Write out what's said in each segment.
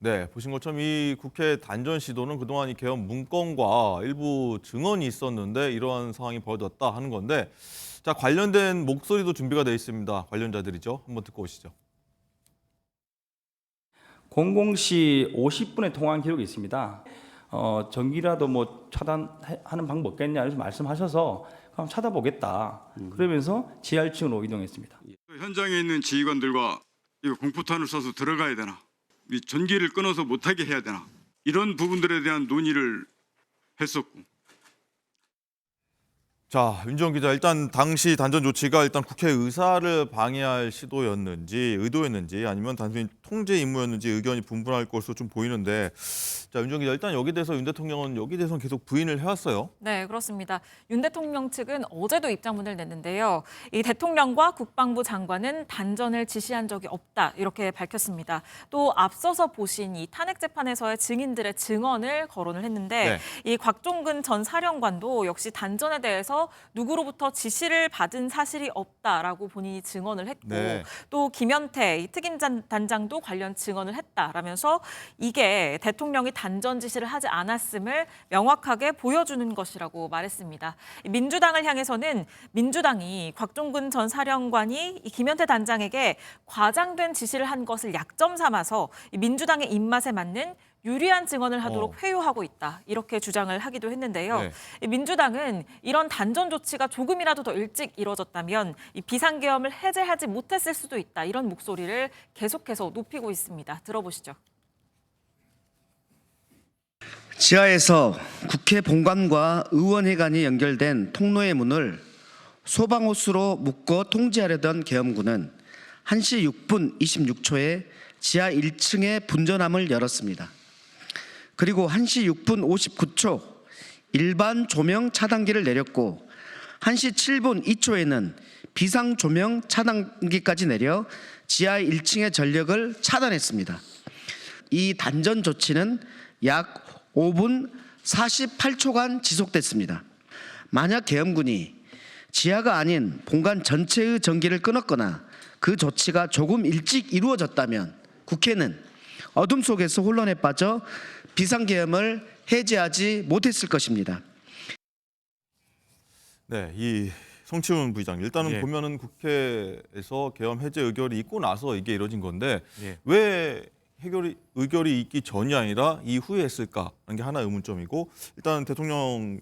네, 보신 것처럼 이 국회 단전 시도는 그동안 이 개헌 문건과 일부 증언이 있었는데 이러한 상황이 벌어졌다 하는 건데, 자, 관련된 목소리도 준비가 돼 있습니다. 관련자들이죠. 한번 듣고 오시죠. 00시 50분에 통화한 기록이 있습니다. 전기라도 뭐 차단하는 방법 없겠냐 이렇게 말씀하셔서 그럼 찾아보겠다. 그러면서 지하 1층으로 이동했습니다. 현장에 있는 지휘관들과 이거 공포탄을 쏴서 들어가야 되나, 이 전기를 끊어서 못하게 해야 되나, 이런 부분들에 대한 논의를 했었고. 자, 윤지원 기자, 일단 당시 단전 조치가 일단 국회 의사를 방해할 시도였는지, 의도였는지, 아니면 단순히 통제 임무였는지 의견이 분분할 것으로 좀 보이는데, 자, 윤지원 기자, 일단 여기에 대해서 윤 대통령은 여기에 대해서는 계속 부인을 해왔어요. 네, 그렇습니다. 윤 대통령 측은 어제도 입장문을 냈는데요. 이 대통령과 국방부 장관은 단전을 지시한 적이 없다, 이렇게 밝혔습니다. 또 앞서서 보신 이 탄핵 재판에서의 증인들의 증언을 거론을 했는데, 이 곽종근 전 사령관도 역시 단전에 대해서 누구로부터 지시를 받은 사실이 없다라고 본인이 증언을 했고, 또 김연태 이 특임 단장도 관련 증언을 했다라면서 이게 대통령이 단전 지시를 하지 않았음을 명확하게 보여주는 것이라고 말했습니다. 민주당을 향해서는 민주당이 곽종근 전 사령관이 이 김연태 단장에게 과장된 지시를 한 것을 약점 삼아서 민주당의 입맛에 맞는 유리한 증언을 하도록 회유하고 있다, 이렇게 주장을 하기도 했는데요. 민주당은 이런 단전 조치가 조금이라도 더 일찍 이뤄졌다면 이 비상계엄을 해제하지 못했을 수도 있다, 이런 목소리를 계속해서 높이고 있습니다. 들어보시죠. 지하에서 국회 본관과 의원회관이 연결된 통로의 문을 소방호스로 묶어 통제하려던 계엄군은 1시 6분 26초에 지하 1층의 분전함을 열었습니다. 그리고 1시 6분 59초 일반 조명 차단기를 내렸고 1시 7분 2초에는 비상 조명 차단기까지 내려 지하 1층의 전력을 차단했습니다. 이 단전 조치는 약 5분 48초간 지속됐습니다. 만약 계엄군이 지하가 아닌 본관 전체의 전기를 끊었거나 그 조치가 조금 일찍 이루어졌다면 국회는 어둠 속에서 혼란에 빠져 비상계엄을 해제하지 못했을 것입니다. 네, 이 송치훈 부의장, 일단은 보면은 국회에서 계엄 해제 의결이 있고 나서 이게 이뤄진 건데 왜 의결이 있기 전이 아니라 이후에 했을까라는 게 하나 의문점이고, 일단 대통령실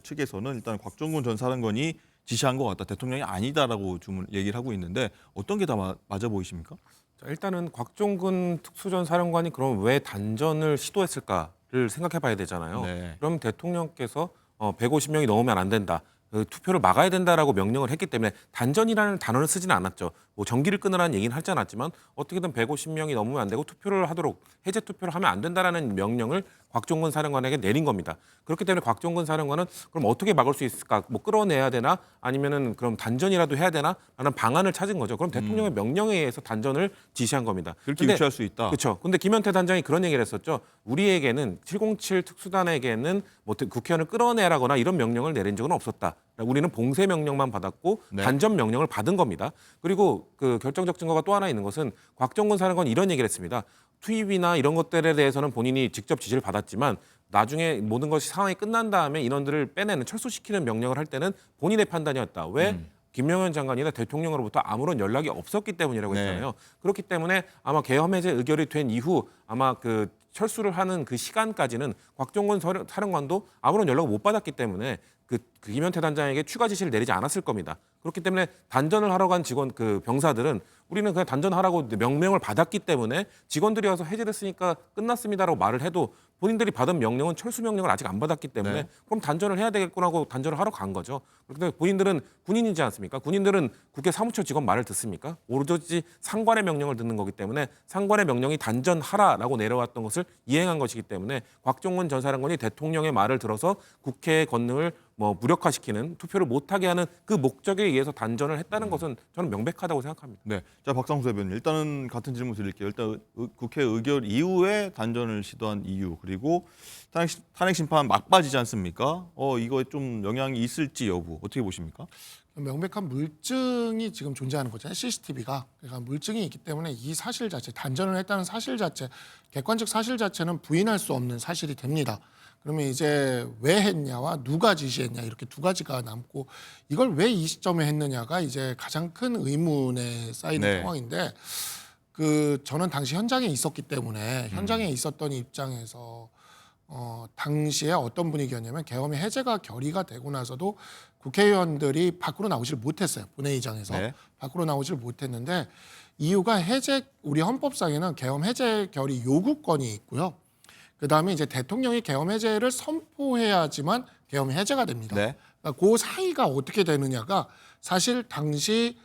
측에서는 일단 곽종근 전 사령관이 지시한 것 같다, 대통령이 아니다라고 얘기를 하고 있는데 어떤 게 다 맞아 보이십니까? 자, 일단은 곽종근 특수전 사령관이 그럼 왜 단전을 시도했을까를 생각해 봐야 되잖아요. 그럼 대통령께서 150명이 넘으면 안 된다, 투표를 막아야 된다라고 명령을 했기 때문에 단전이라는 단어를 쓰지는 않았죠. 뭐 전기를 끊으라는 얘기는 하지 않았지만 어떻게든 150명이 넘으면 안 되고 투표를 하도록, 해제 투표를 하면 안 된다라는 명령을 곽종근 사령관에게 내린 겁니다. 그렇기 때문에 곽종근 사령관은 그럼 어떻게 막을 수 있을까? 뭐 끌어내야 되나? 아니면은 그럼 단전이라도 해야 되나? 라는 방안을 찾은 거죠. 그럼 대통령의 명령에 의해서 단전을 지시한 겁니다. 그렇게 유추할 수 있다. 그렇죠. 근데 김연태 단장이 그런 얘기를 했었죠. 우리에게는 707 특수단에게는 뭐 국회의원을 끌어내라거나 이런 명령을 내린 적은 없었다. 우리는 봉쇄 명령만 받았고 단전 명령을 받은 겁니다. 그리고 그 결정적 증거가 또 하나 있는 것은 곽종근 사령관이 이런 얘기를 했습니다. 투입이나 이런 것들에 대해서는 본인이 직접 지시를 받았지만 나중에 모든 것이 상황이 끝난 다음에 인원들을 빼내는, 철수시키는 명령을 할 때는 본인의 판단이었다. 왜? 김명현 장관이나 대통령으로부터 아무런 연락이 없었기 때문이라고 했잖아요. 그렇기 때문에 아마 계엄 해제 의결이 된 이후 아마 그 철수를 하는 그 시간까지는 곽종근 사령관도 아무런 연락을 못 받았기 때문에 그 김연태 단장에게 추가 지시를 내리지 않았을 겁니다. 그렇기 때문에 단전을 하러 간 병사들은 우리는 그냥 단전하라고 명령을 받았기 때문에 직원들이 와서 해제됐으니까 끝났습니다라고 말을 해도 본인들이 받은 명령은 철수 명령을 아직 안 받았기 때문에 그럼 단전을 해야 되겠구나 하고 단전을 하러 간 거죠. 그런데 본인들은 군인이지 않습니까? 군인들은 국회 사무처 직원 말을 듣습니까? 오로지 상관의 명령을 듣는 거기 때문에 상관의 명령이 단전하라라고 내려왔던 것을 이행한 것이기 때문에 곽종근 전 사령관이 대통령의 말을 들어서 국회의 권능을 무력화시키는, 투표를 못하게 하는 그 목적에 의해서 단전을 했다는 것은 저는 명백하다고 생각합니다. 네, 자, 박상수 대변인, 일단은 같은 질문 드릴게요. 일단 국회 의결 이후에 단전을 시도한 이유, 그리고 탄핵 심판 막바지지 않습니까? 이거에 좀 영향이 있을지 여부 어떻게 보십니까? 명백한 물증이 지금 존재하는 거잖아요. CCTV가. 그러니까 물증이 있기 때문에 이 사실 자체, 단전을 했다는 사실 자체, 객관적 사실 자체는 부인할 수 없는 사실이 됩니다. 그러면 이제 왜 했냐와 누가 지시했냐 이렇게 두 가지가 남고 이걸 왜 이 시점에 했느냐가 이제 가장 큰 의문에 쌓이는 상황인데 저는 당시 현장에 있었기 때문에 현장에 있었던 입장에서 당시에 어떤 분위기였냐면 계엄이 해제가 결의가 되고 나서도 국회의원들이 밖으로 나오질 못했어요. 본회의장에서 밖으로 나오질 못했는데 이유가 우리 헌법상에는 계엄 해제 결의 요구권이 있고요. 그다음에 이제 대통령이 계엄 해제를 선포해야지만 계엄 해제가 됩니다. 그러니까 그 사이가 어떻게 되느냐가 사실 당시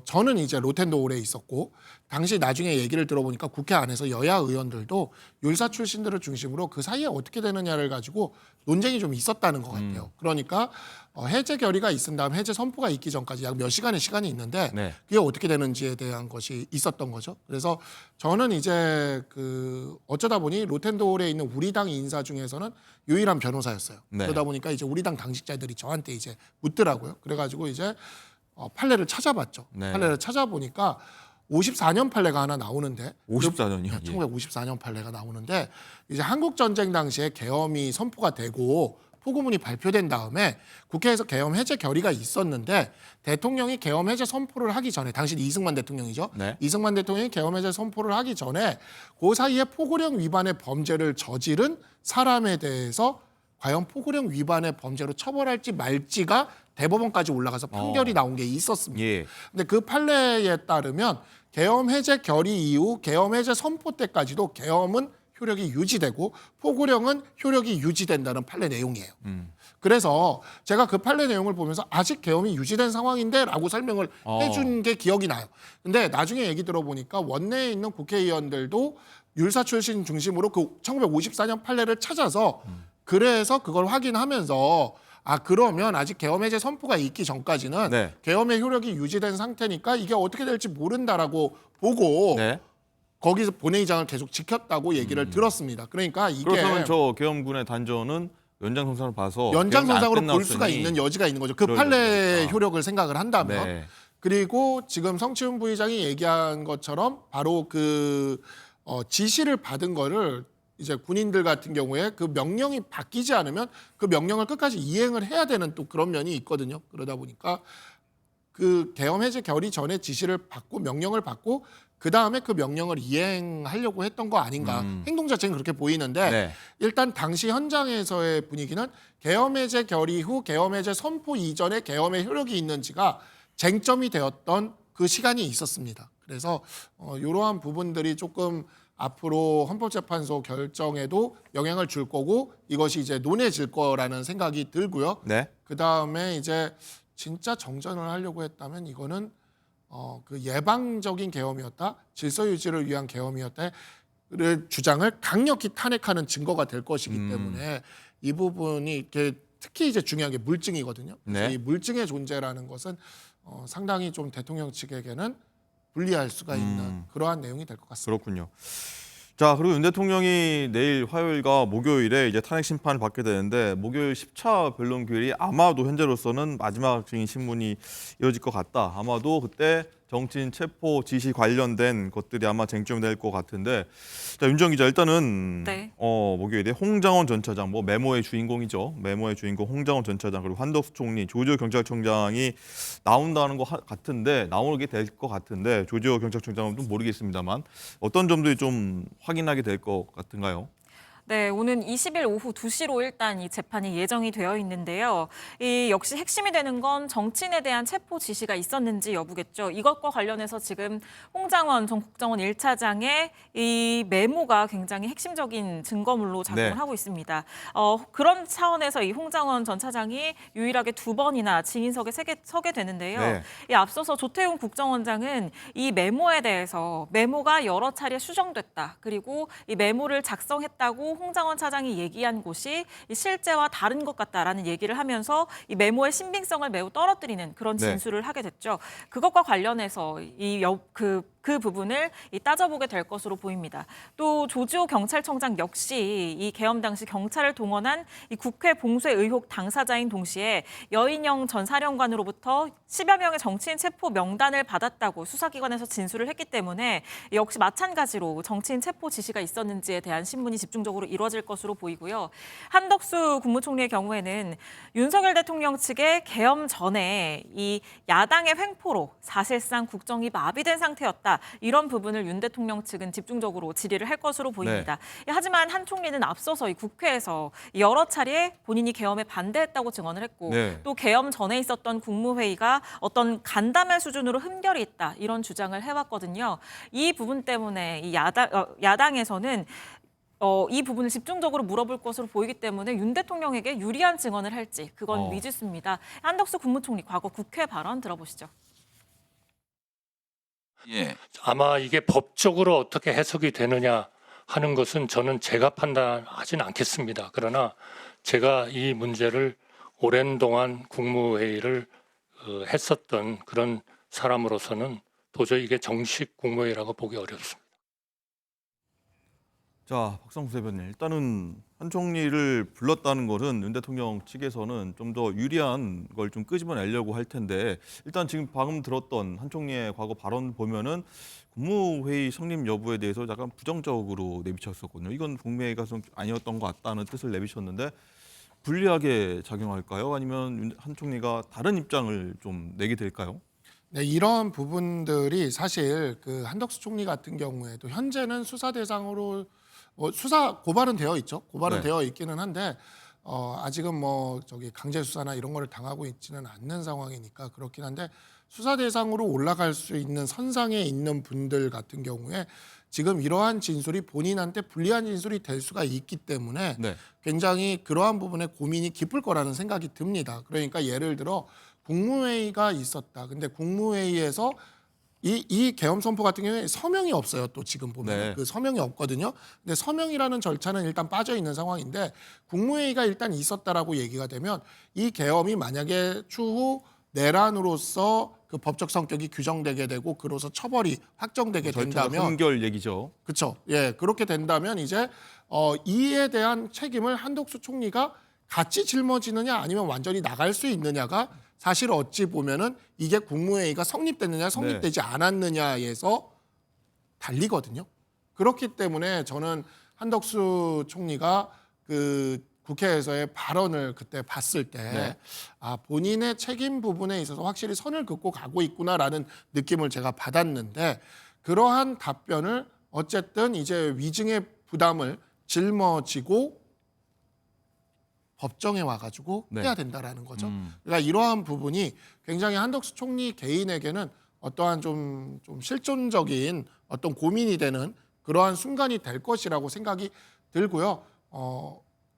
저는 이제 로텐도홀에 있었고 당시 나중에 얘기를 들어보니까 국회 안에서 여야 의원들도 율사 출신들을 중심으로 그 사이에 어떻게 되느냐를 가지고 논쟁이 좀 있었다는 것 같아요. 그러니까 해제 결의가 있은 다음 해제 선포가 있기 전까지 약 몇 시간의 시간이 있는데 그게 어떻게 되는지에 대한 것이 있었던 거죠. 그래서 저는 이제 어쩌다 보니 로텐도홀에 있는 우리 당 인사 중에서는 유일한 변호사였어요. 그러다 보니까 이제 우리 당 당직자들이 저한테 이제 묻더라고요. 그래가지고 이제 판례를 찾아봤죠. 판례를 찾아보니까 54년 판례가 하나 나오는데 54년이요? 1954년 판례가 나오는데 이제 한국 전쟁 당시에 계엄이 선포가 되고 포고문이 발표된 다음에 국회에서 계엄 해제 결의가 있었는데 대통령이 계엄 해제 선포를 하기 전에 당시 이승만 대통령이죠. 이승만 대통령이 계엄 해제 선포를 하기 전에 그 사이에 포고령 위반의 범죄를 저지른 사람에 대해서 과연 포고령 위반의 범죄로 처벌할지 말지가 대법원까지 올라가서 판결이 나온 게 있었습니다. 근데 그 판례에 따르면 계엄 해제 결의 이후 계엄 해제 선포 때까지도 계엄은 효력이 유지되고 포고령은 효력이 유지된다는 판례 내용이에요. 그래서 제가 그 판례 내용을 보면서 아직 계엄이 유지된 상황인데 라고 설명을 해준 게 기억이 나요. 근데 나중에 얘기 들어보니까 원내에 있는 국회의원들도 율사 출신 중심으로 그 1954년 판례를 찾아서 그래서 그걸 확인하면서 그러면 아직 계엄 해제 선포가 있기 전까지는 계엄의 효력이 유지된 상태니까 이게 어떻게 될지 모른다라고 보고 거기서 본회의장을 계속 지켰다고 얘기를 들었습니다. 그러니까 이게 그렇다면 저 계엄군의 단전은 연장선상을 봐서 연장선상으로 볼 수가 있는 여지가 있는 거죠. 그 판례 효력을 생각을 한다면. 그리고 지금 성치훈 부의장이 얘기한 것처럼 바로 지시를 받은 거를 이제 군인들 같은 경우에 그 명령이 바뀌지 않으면 그 명령을 끝까지 이행을 해야 되는 또 그런 면이 있거든요. 그러다 보니까 그 계엄 해제 결의 전에 지시를 받고 명령을 받고 그 다음에 그 명령을 이행하려고 했던 거 아닌가. 행동 자체는 그렇게 보이는데 일단 당시 현장에서의 분위기는 계엄 해제 결의 후 계엄 해제 선포 이전에 계엄의 효력이 있는지가 쟁점이 되었던 그 시간이 있었습니다. 그래서 이러한 부분들이 조금 앞으로 헌법재판소 결정에도 영향을 줄 거고 이것이 이제 논해질 거라는 생각이 들고요. 그 다음에 이제 진짜 정전을 하려고 했다면 이거는 그 예방적인 계엄이었다, 질서 유지를 위한 계엄이었다의 주장을 강력히 탄핵하는 증거가 될 것이기 때문에 이 부분이 이렇게 특히 이제 중요한 게 물증이거든요. 이 물증의 존재라는 것은 상당히 좀 대통령 측에게는 불리할 수가 있는 그러한 내용이 될 것 같습니다. 그렇군요. 자, 그리고 윤 대통령이 내일 화요일과 목요일에 이제 탄핵 심판을 받게 되는데 목요일 10차 변론 기일이 아마도 현재로서는 마지막 증인 신문이 이어질 것 같다. 아마도 그때 정치인 체포 지시 관련된 것들이 아마 쟁점이 될 것 같은데, 자, 윤정 기자, 일단은 목요일에 홍장원 전 차장, 뭐 메모의 주인공이죠. 메모의 주인공 홍장원 전 차장, 그리고 한덕수 총리, 조지호 경찰청장이 나온다는 것 같은데, 나오게 될 것 같은데, 조지호 경찰청장은 좀 모르겠습니다만 어떤 점들이 좀 확인하게 될 것 같은가요? 네, 오는 20일 오후 2시로 일단 이 재판이 예정이 되어 있는데요. 이 역시 핵심이 되는 건 정치인에 대한 체포 지시가 있었는지 여부겠죠. 이것과 관련해서 지금 홍장원 전 국정원 1차장의 이 메모가 굉장히 핵심적인 증거물로 작용을 하고 있습니다. 그런 차원에서 이 홍장원 전 차장이 유일하게 2번이나 증인석에 서게 되는데요. 이 앞서서 조태용 국정원장은 이 메모에 대해서 메모가 여러 차례 수정됐다. 그리고 이 메모를 작성했다고 홍장원 차장이 얘기한 곳이 실제와 다른 것 같다라는 얘기를 하면서 이 메모의 신빙성을 매우 떨어뜨리는 그런 진술을 하게 됐죠. 그것과 관련해서 그 부분을 따져보게 될 것으로 보입니다. 또 조지호 경찰청장 역시 이 계엄 당시 경찰을 동원한 이 국회 봉쇄 의혹 당사자인 동시에 여인영 전 사령관으로부터 10여 명의 정치인 체포 명단을 받았다고 수사기관에서 진술을 했기 때문에 역시 마찬가지로 정치인 체포 지시가 있었는지에 대한 신문이 집중적으로 이루어질 것으로 보이고요. 한덕수 국무총리의 경우에는 윤석열 대통령 측의 계엄 전에 이 야당의 횡포로 사실상 국정이 마비된 상태였다. 이런 부분을 윤 대통령 측은 집중적으로 질의를 할 것으로 보입니다. 하지만 한 총리는 앞서서 이 국회에서 여러 차례 본인이 계엄에 반대했다고 증언을 했고 또 계엄 전에 있었던 국무회의가 어떤 간담회 수준으로 흠결이 있다. 이런 주장을 해왔거든요. 이 부분 때문에 이 야당에서는 이 부분을 집중적으로 물어볼 것으로 보이기 때문에 윤 대통령에게 유리한 증언을 할지 그건 미지수입니다. 한덕수 국무총리 과거 국회 발언 들어보시죠. 예. 아마 이게 법적으로 어떻게 해석이 되느냐 하는 것은 저는 제가 판단하지는 않겠습니다. 그러나 제가 이 문제를 오랜 동안 국무회의를 했었던 그런 사람으로서는 도저히 이게 정식 국무회의라고 보기 어렵습니다. 자, 박상수 대변인, 일단은 한 총리를 불렀다는 것은 윤 대통령 측에서는 좀 더 유리한 걸 좀 끄집어내려고 할 텐데 일단 지금 방금 들었던 한 총리의 과거 발언 보면은 국무회의 성립 여부에 대해서 약간 부정적으로 내비쳤었거든요. 이건 국무회의가 좀 아니었던 것 같다는 뜻을 내비쳤는데 불리하게 작용할까요? 아니면 한 총리가 다른 입장을 좀 내게 될까요? 네, 이런 부분들이 사실 그 한덕수 총리 같은 경우에도 현재는 수사 대상으로 수사 고발은 되어 있죠. 고발은 되어 있기는 한데 아직은 뭐 저기 강제 수사나 이런 거를 당하고 있지는 않는 상황이니까 그렇긴 한데 수사 대상으로 올라갈 수 있는 선상에 있는 분들 같은 경우에 지금 이러한 진술이 본인한테 불리한 진술이 될 수가 있기 때문에 굉장히 그러한 부분에 고민이 깊을 거라는 생각이 듭니다. 그러니까 예를 들어 국무회의가 있었다. 근데 국무회의에서 이 계엄 선포 같은 경우에 서명이 없어요. 또 지금 보면 그 서명이 없거든요. 근데 서명이라는 절차는 일단 빠져 있는 상황인데 국무회의가 일단 있었다라고 얘기가 되면 이 계엄이 만약에 추후 내란으로서 그 법적 성격이 규정되게 되고 그로서 처벌이 확정되게 된다면 흠결 얘기죠. 그렇죠. 예, 그렇게 된다면 이제 이에 대한 책임을 한덕수 총리가 같이 짊어지느냐 아니면 완전히 나갈 수 있느냐가 사실 어찌 보면은 이게 국무회의가 성립됐느냐 성립되지 않았느냐에서 달리거든요. 그렇기 때문에 저는 한덕수 총리가 그 국회에서의 발언을 그때 봤을 때 본인의 책임 부분에 있어서 확실히 선을 긋고 가고 있구나라는 느낌을 제가 받았는데 그러한 답변을 어쨌든 이제 위증의 부담을 짊어지고 법정에 와가지고 해야 된다라는 거죠. 그러니까 이러한 부분이 굉장히 한덕수 총리 개인에게는 어떠한 좀 실존적인 어떤 고민이 되는 그러한 순간이 될 것이라고 생각이 들고요.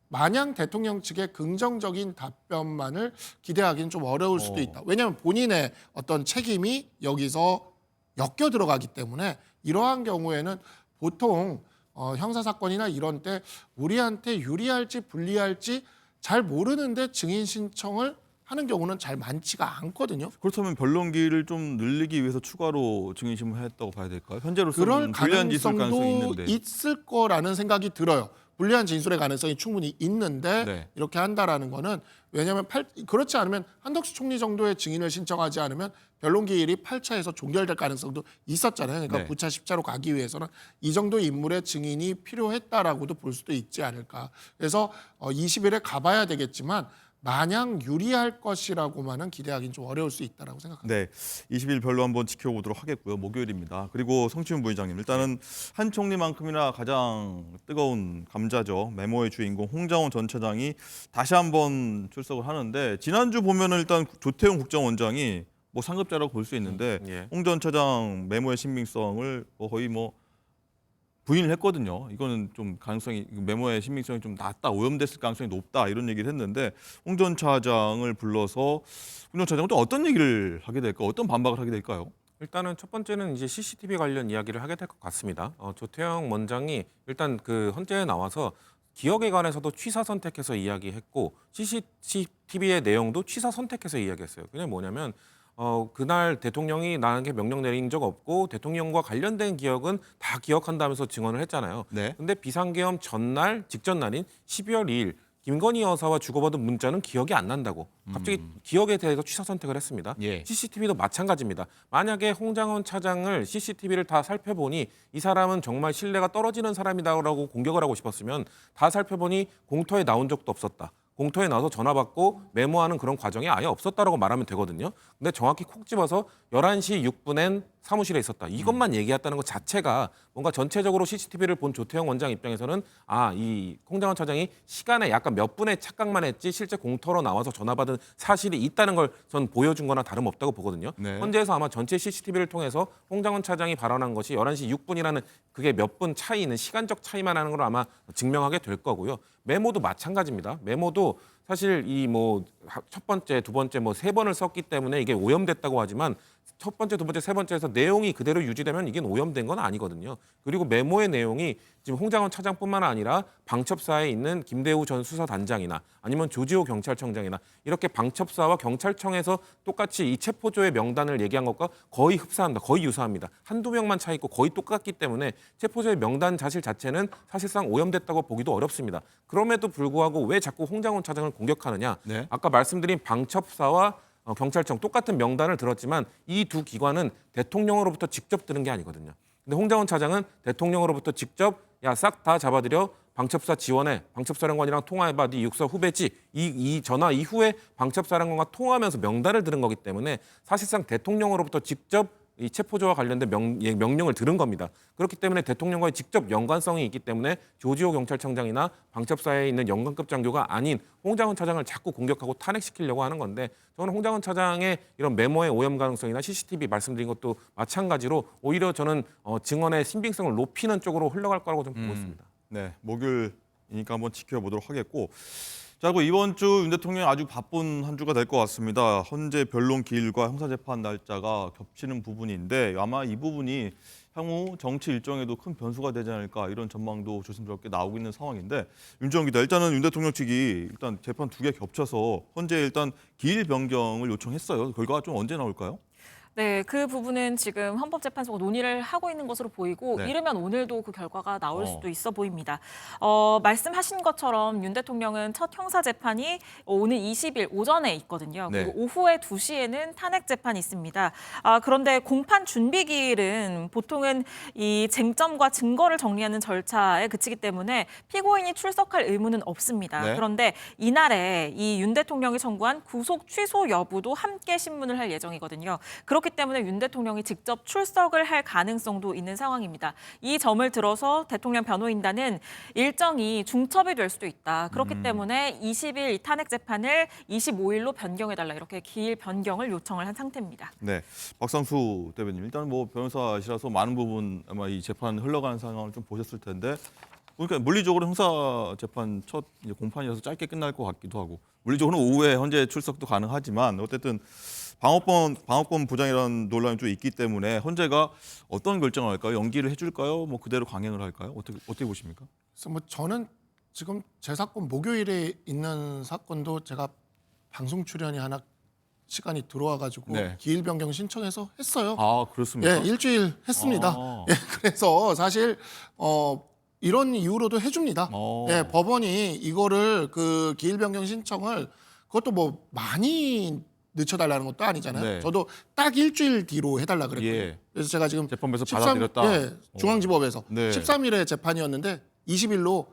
마냥 대통령 측의 긍정적인 답변만을 기대하기는 좀 어려울 수도 있다. 왜냐하면 본인의 어떤 책임이 여기서 엮여 들어가기 때문에 이러한 경우에는 보통 형사사건이나 이런 때 우리한테 유리할지 불리할지 잘 모르는데 증인 신청을 하는 경우는 잘 많지가 않거든요. 그렇다면 변론기를 좀 늘리기 위해서 추가로 증인 신문했다고 봐야 될까요? 그럴 현재로서는 불리한 진술 가능성이 가능성도 있는데. 있을 거라는 생각이 들어요. 불리한 진술의 가능성이 충분히 있는데 네. 이렇게 한다라는 거는 왜냐하면 그렇지 않으면 한덕수 총리 정도의 증인을 신청하지 않으면 변론기일이 8차에서 종결될 가능성도 있었잖아요. 그러니까 9차, 10차로 가기 위해서는 이 정도 인물의 증인이 필요했다라고도 볼 수도 있지 않을까. 그래서 20일에 가봐야 되겠지만 마냥 유리할 것이라고만은 기대하기는 좀 어려울 수 있다라고 생각합니다. 네, 20일 별로 한번 지켜보도록 하겠고요. 목요일입니다. 그리고 성치훈 부의장님, 일단은 한 총리만큼이나 가장 뜨거운 감자죠. 메모의 주인공 홍장원 전 차장이 다시 한번 출석을 하는데 지난주 보면은 일단 조태용 국정원장이 뭐 상급자라고 볼 수 있는데 홍 전 차장 메모의 신빙성을 거의 부인을 했거든요. 이거는 좀 가능성이 메모의 신빙성이 좀 낮다, 오염됐을 가능성이 높다 이런 얘기를 했는데 홍 전 차장을 불러서 홍 전 차장은 또 어떤 얘기를 하게 될까, 어떤 반박을 하게 될까요? 일단은 첫 번째는 이제 CCTV 관련 이야기를 하게 될 것 같습니다. 조태영 원장이 일단 그 헌재에 나와서 기억에 관해서도 취사 선택해서 이야기했고 CCTV의 내용도 취사 선택해서 이야기했어요. 그게 뭐냐면 그날 대통령이 나에게 명령 내린 적 없고 대통령과 관련된 기억은 다 기억한다면서 증언을 했잖아요. 네. 근데 비상계엄 전날 직전 날인 12월 2일 김건희 여사와 주고받은 문자는 기억이 안 난다고 갑자기 기억에 대해서 취사 선택을 했습니다. 예. CCTV도 마찬가지입니다. 만약에 홍장원 차장을 CCTV를 다 살펴보니 이 사람은 정말 신뢰가 떨어지는 사람이다라고 공격을 하고 싶었으면 다 살펴보니 공터에 나온 적도 없었다. 공터에 나와서 전화 받고 메모하는 그런 과정이 아예 없었다라고 말하면 되거든요. 근데 정확히 콕 집어서 11시 6분엔 사무실에 있었다. 이것만 얘기했다는 것 자체가 뭔가 전체적으로 CCTV를 본 조태영 원장 입장에서는 이 홍장원 차장이 시간에 약간 몇 분의 착각만 했지 실제 공터로 나와서 전화 받은 사실이 있다는 걸 전 보여준 거나 다름없다고 보거든요. 네. 현재에서 아마 전체 CCTV를 통해서 홍장원 차장이 발언한 것이 11시 6분이라는 그게 몇 분 차이는 시간적 차이만 하는 걸 아마 증명하게 될 거고요. 메모도 마찬가지입니다. 메모도 사실 이 뭐 첫 번째, 두 번째, 뭐 세 번을 썼기 때문에 이게 오염됐다고 하지만 첫 번째, 두 번째, 세 번째에서 내용이 그대로 유지되면 이게 오염된 건 아니거든요. 그리고 메모의 내용이 지금 홍장원 차장뿐만 아니라 방첩사에 있는 김대우 전 수사단장이나 아니면 조지호 경찰청장이나 이렇게 방첩사와 경찰청에서 똑같이 이 체포조의 명단을 얘기한 것과 거의 흡사합니다. 거의 유사합니다. 한두 명만 차이 있고 거의 똑같기 때문에 체포조의 명단 사실 자체는 사실상 오염됐다고 보기도 어렵습니다. 그럼에도 불구하고 왜 자꾸 홍장원 차장을 공격하느냐? 네. 아까 말씀드린 방첩사와 경찰청 똑같은 명단을 들었지만 이 두 기관은 대통령으로부터 직접 들은 게 아니거든요. 근데 홍장원 차장은 대통령으로부터 직접 싹 다 잡아들여 방첩사 지원해 방첩사령관이랑 통화해봐 네 육사 후배지 이 전화 이후에 방첩사령관과 통화하면서 명단을 들은 거기 때문에 사실상 대통령으로부터 직접 이 체포조와 관련된 명령을 들은 겁니다. 그렇기 때문에 대통령과의 직접 연관성이 있기 때문에 조지호 경찰청장이나 방첩사에 있는 연관급 장교가 아닌 홍장원 차장을 자꾸 공격하고 탄핵시키려고 하는 건데 저는 홍장원 차장의 이런 메모의 오염 가능성이나 CCTV 말씀드린 것도 마찬가지로 오히려 저는 증언의 신빙성을 높이는 쪽으로 흘러갈 거라고 좀 보고 있습니다. 네, 목요일이니까 한번 지켜보도록 하겠고. 자, 그리고 이번 주 윤 대통령 아주 바쁜 한 주가 될 것 같습니다. 헌재 변론 기일과 형사재판 날짜가 겹치는 부분인데 아마 이 부분이 향후 정치 일정에도 큰 변수가 되지 않을까 이런 전망도 조심스럽게 나오고 있는 상황인데 윤정원 기자, 일단은 윤 대통령 측이 일단 재판 2개 겹쳐서 헌재 일단 기일 변경을 요청했어요. 결과가 좀 언제 나올까요? 네, 그 부분은 지금 헌법재판소가 논의를 하고 있는 것으로 보이고 네. 이르면 오늘도 그 결과가 나올 수도 있어 보입니다. 말씀하신 것처럼 윤 대통령은 첫 형사재판이 오늘 20일 오전에 있거든요. 네. 그리고 오후에 2시에는 탄핵재판이 있습니다. 그런데 공판 준비기일은 보통은 이 쟁점과 증거를 정리하는 절차에 그치기 때문에 피고인이 출석할 의무는 없습니다. 네. 그런데 이날에 이 윤 대통령이 청구한 구속 취소 여부도 함께 신문을 할 예정이거든요. 그렇기 때문에 윤 대통령이 직접 출석을 할 가능성도 있는 상황입니다. 이 점을 들어서 대통령 변호인단은 일정이 중첩이 될 수도 있다. 그렇기 때문에 20일 이 탄핵 재판을 25일로 변경해달라 이렇게 기일 변경을 요청을 한 상태입니다. 네, 박상수 대변인 일단 뭐 변호사시라서 많은 부분 아마 이 재판 흘러가는 상황을 좀 보셨을 텐데 그러니까 물리적으로 형사 재판 첫 이제 공판이라서 짧게 끝날 것 같기도 하고 물리적으로 오후에 헌재 출석도 가능하지만 어쨌든 방어권 부장이라는 논란이 좀 있기 때문에 헌재가 어떤 결정을 할까요? 연기를 해줄까요? 뭐 그대로 강행을 할까요? 어떻게 보십니까? 그래서 뭐 저는 지금 제 사건 목요일에 있는 사건도 제가 방송 출연이 하나 시간이 들어와가지고 네. 기일 변경 신청해서 했어요. 아, 그렇습니까? 예, 일주일 했습니다. 아. 예, 그래서 사실 이런 이유로도 해줍니다. 예, 법원이 이거를 그 기일 변경 신청을 그것도 뭐 많이 늦춰달라는 것도 아니잖아요. 네. 저도 딱 일주일 뒤로 해달라 그랬거든요. 예. 그래서 제가 지금 재판부에서 받아들였다. 예, 중앙지법에서 네. 13일에 재판이었는데 20일로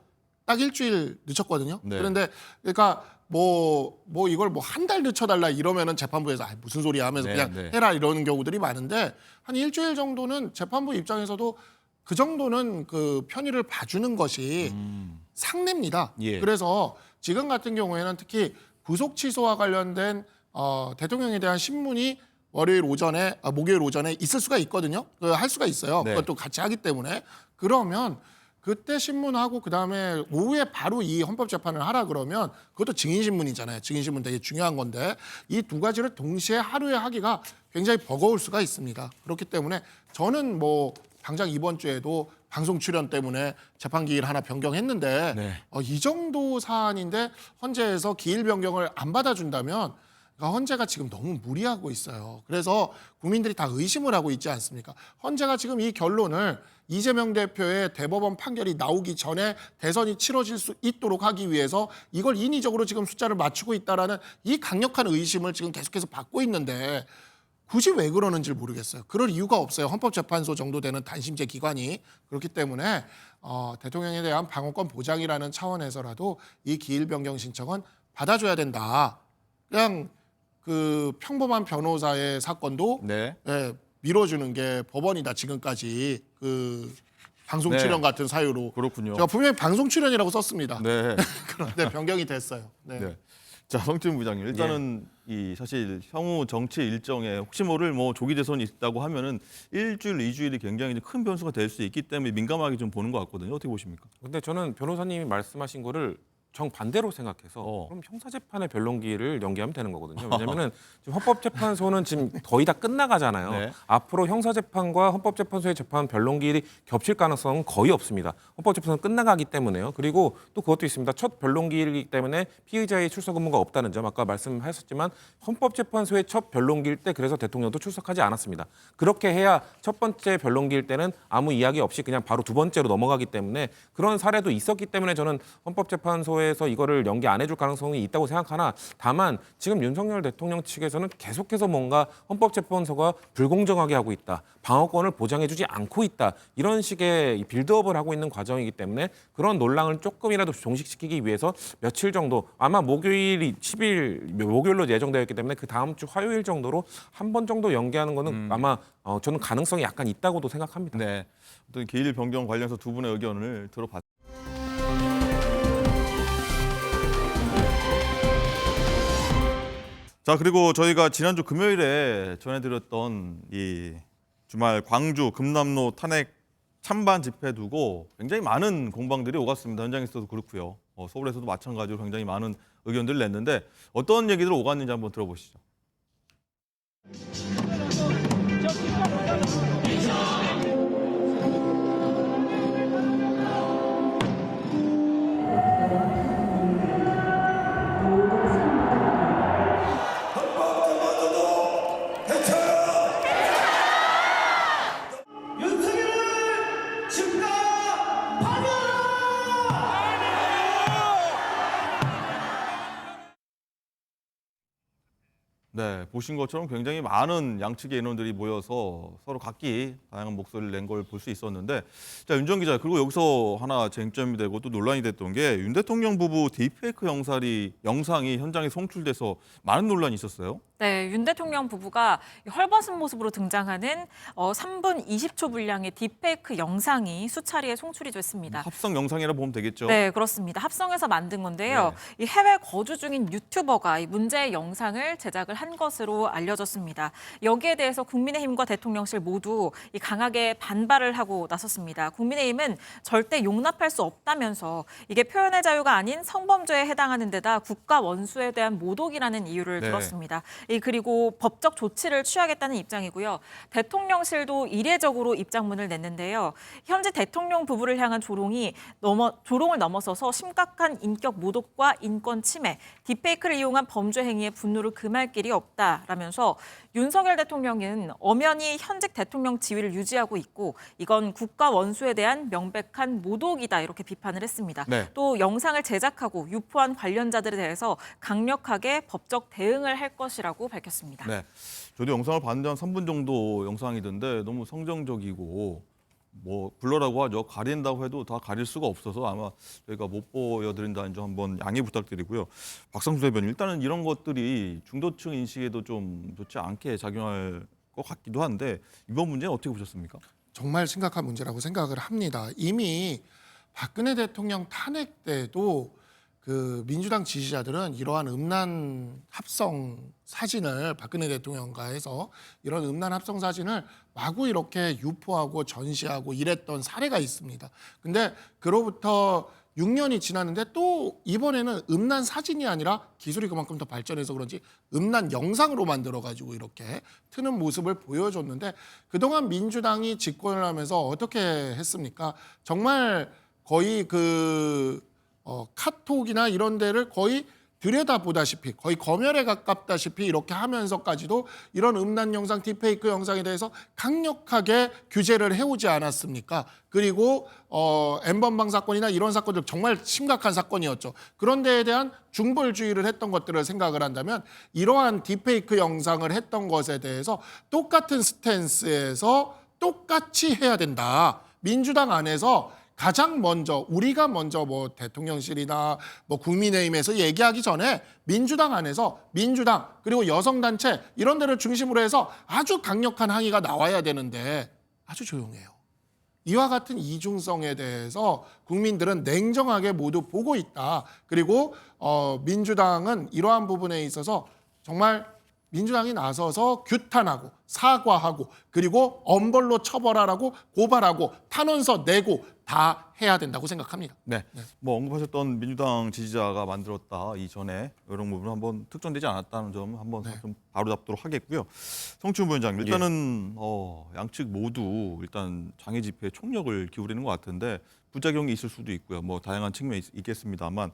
딱 일주일 늦췄거든요. 네. 그런데 그러니까 뭐 이걸 뭐 한 달 늦춰달라 이러면은 재판부에서 무슨 소리야 하면서 네, 그냥 네. 해라 이러는 경우들이 많은데 한 일주일 정도는 재판부 입장에서도 그 정도는 그 편의를 봐주는 것이 상례입니다. 예. 그래서 지금 같은 경우에는 특히 구속 취소와 관련된 대통령에 대한 신문이 목요일 오전에 있을 수가 있거든요. 할 수가 있어요. 네. 그것도 같이 하기 때문에 그러면 그때 신문하고 그다음에 오후에 바로 이 헌법재판을 하라 그러면 그것도 증인신문이잖아요. 증인신문 되게 중요한 건데 이 두 가지를 동시에 하루에 하기가 굉장히 버거울 수가 있습니다. 그렇기 때문에 저는 뭐 당장 이번 주에도 방송 출연 때문에 재판 기일 하나 변경했는데 네. 이 정도 사안인데 헌재에서 기일 변경을 안 받아준다면 그러니까 헌재가 지금 너무 무리하고 있어요. 그래서 국민들이 다 의심을 하고 있지 않습니까? 헌재가 지금 이 결론을 이재명 대표의 대법원 판결이 나오기 전에 대선이 치러질 수 있도록 하기 위해서 이걸 인위적으로 지금 숫자를 맞추고 있다라는 이 강력한 의심을 지금 계속해서 받고 있는데 굳이 왜 그러는지 모르겠어요. 그럴 이유가 없어요. 헌법재판소 정도 되는 단심제 기관이. 그렇기 때문에 대통령에 대한 방어권 보장이라는 차원에서라도 이 기일 변경 신청은 받아줘야 된다. 그냥 그 평범한 변호사의 사건도 네. 예, 밀어주는 게 법원이다. 지금까지 그 방송 출연 같은 사유로. 그렇군요. 제가 분명히 방송 출연이라고 썼습니다. 네. 그런데 변경이 됐어요. 네. 네. 자, 성치훈 부장님, 일단은 이 사실 향후 정치 일정에 혹시 모를 뭐 조기 대선이 있다고 하면은 일주일, 2주일이 굉장히 큰 변수가 될 수 있기 때문에 민감하게 좀 보는 것 같거든요. 어떻게 보십니까? 근데 저는 변호사님이 말씀하신 거를 정반대로 생각해서 그럼 형사재판의 변론기를 연기하면 되는 거거든요. 왜냐하면 지금 헌법재판소는 지금 거의 다 끝나가잖아요. 네. 앞으로 형사재판과 헌법재판소의 재판 변론기일이 겹칠 가능성은 거의 없습니다. 헌법재판소는 끝나가기 때문에요. 그리고 또 그것도 있습니다. 첫 변론기일이기 때문에 피의자의 출석 의무가 없다는 점 아까 말씀하셨지만 헌법재판소의 첫 변론기일 때 그래서 대통령도 출석하지 않았습니다. 그렇게 해야 첫 번째 변론기일 때는 아무 이야기 없이 그냥 바로 두 번째로 넘어가기 때문에 그런 사례도 있었기 때문에 저는 헌법재판소에서 이거를 연기 안 해줄 가능성이 있다고 생각하나 다만 지금 윤석열 대통령 측에서는 계속해서 뭔가 헌법재판소가 불공정하게 하고 있다. 방어권을 보장해주지 않고 있다. 이런 식의 빌드업을 하고 있는 과정이기 때문에 그런 논란을 조금이라도 종식시키기 위해서 며칠 정도 아마 목요일이 10일 목요일로 예정되어 있기 때문에 그 다음 주 화요일 정도로 한 번 정도 연기하는 거는 아마 저는 가능성이 약간 있다고도 생각합니다. 네. 어떤 기일 변경 관련해서 두 분의 의견을 들어봤습니다. 자, 그리고 저희가 지난주 금요일에 전해드렸던 이 주말 광주 금남로 탄핵 찬반 집회 두고 굉장히 많은 공방들이 오갔습니다. 현장에서도 그렇고요. 서울에서도 마찬가지로 굉장히 많은 의견들을 냈는데 어떤 얘기들 오갔는지 한번 들어보시죠. 네, 보신 것처럼 굉장히 많은 양측의 인원들이 모여서 서로 각기 다양한 목소리를 낸 걸 볼 수 있었는데, 자, 윤정 기자, 그리고 여기서 하나 쟁점이 되고 또 논란이 됐던 게 윤 대통령 부부 딥페이크 영상이 현장에 송출돼서 많은 논란이 있었어요. 네, 윤 대통령 부부가 헐벗은 모습으로 등장하는 3분 20초 분량의 딥페이크 영상이 수차례 송출이 됐습니다. 합성 영상이라 보면 되겠죠. 네, 그렇습니다. 합성해서 만든 건데요. 이 해외 거주 중인 유튜버가 이 문제의 영상을 제작을 한 것으로 알려졌습니다. 여기에 대해서 국민의힘과 대통령실 모두 이 강하게 반발을 하고 나섰습니다. 국민의힘은 절대 용납할 수 없다면서 이게 표현의 자유가 아닌 성범죄에 해당하는 데다 국가 원수에 대한 모독이라는 이유를 들었습니다. 그리고 법적 조치를 취하겠다는 입장이고요. 대통령실도 이례적으로 입장문을 냈는데요. 현재 대통령 부부를 향한 조롱을 넘어서서 심각한 인격 모독과 인권 침해, 딥페이크를 이용한 범죄 행위에 분노를 금할 길이 없다라면서 윤석열 대통령은 엄연히 현직 대통령 지위를 유지하고 있고 이건 국가 원수에 대한 명백한 모독이다 이렇게 비판을 했습니다. 네. 또 영상을 제작하고 유포한 관련자들에 대해서 강력하게 법적 대응을 할 것이라고 밝혔습니다. 네, 저도 영상을 봤는데 한 3분 정도 영상이던데 너무 성정적이고 뭐 블러라고 하죠. 가린다고 해도 다 가릴 수가 없어서 아마 저희가 못 보여드린다는 점 한번 양해 부탁드리고요. 박상수 대변인, 일단은 이런 것들이 중도층 인식에도 좀 좋지 않게 작용할 것 같기도 한데 이번 문제는 어떻게 보셨습니까? 정말 심각한 문제라고 생각을 합니다. 이미 박근혜 대통령 탄핵 때도 그 민주당 지지자들은 이러한 음란 합성 사진을 박근혜 대통령과 해서 이런 음란 합성 사진을 마구 이렇게 유포하고 전시하고 이랬던 사례가 있습니다. 근데 그로부터 6년이 지났는데 또 이번에는 음란 사진이 아니라 기술이 그만큼 더 발전해서 그런지 음란 영상으로 만들어가지고 이렇게 트는 모습을 보여줬는데 그동안 민주당이 집권을 하면서 어떻게 했습니까? 정말 거의 카톡이나 이런 데를 거의 들여다보다시피 거의 검열에 가깝다시피 이렇게 하면서까지도 이런 음란 영상, 딥페이크 영상에 대해서 강력하게 규제를 해오지 않았습니까? 그리고 N번방 사건이나 이런 사건들 정말 심각한 사건이었죠. 그런 데에 대한 중벌주의를 했던 것들을 생각을 한다면 이러한 딥페이크 영상을 했던 것에 대해서 똑같은 스탠스에서 똑같이 해야 된다. 민주당 안에서 가장 먼저 우리가 먼저 뭐 대통령실이나 뭐 국민의힘에서 얘기하기 전에 민주당 안에서 민주당 그리고 여성단체 이런 데를 중심으로 해서 아주 강력한 항의가 나와야 되는데 아주 조용해요. 이와 같은 이중성에 대해서 국민들은 냉정하게 모두 보고 있다. 그리고 민주당은 이러한 부분에 있어서 정말 민주당이 나서서 규탄하고 사과하고 그리고 엄벌로 처벌하라고 고발하고 탄원서 내고 다 해야 된다고 생각합니다. 네. 뭐 언급하셨던 민주당 지지자가 만들었다 이전에 이런 부분 한번 특정되지 않았다는 점 한번 좀 바로잡도록 하겠고요. 성추훈 부위원장 일단은 양측 모두 일단 장애 집회에 총력을 기울이는 것 같은데 부작용이 있을 수도 있고요. 뭐 다양한 측면이 있겠습니다만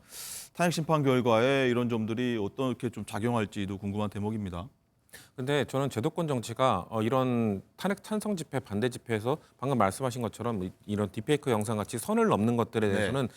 탄핵 심판 결과에 이런 점들이 어떻게 좀 작용할지도 궁금한 대목입니다. 근데 저는 제도권 정치가 이런 탄핵 찬성 집회, 반대 집회에서 방금 말씀하신 것처럼 이런 딥페이크 영상 같이 선을 넘는 것들에 대해서는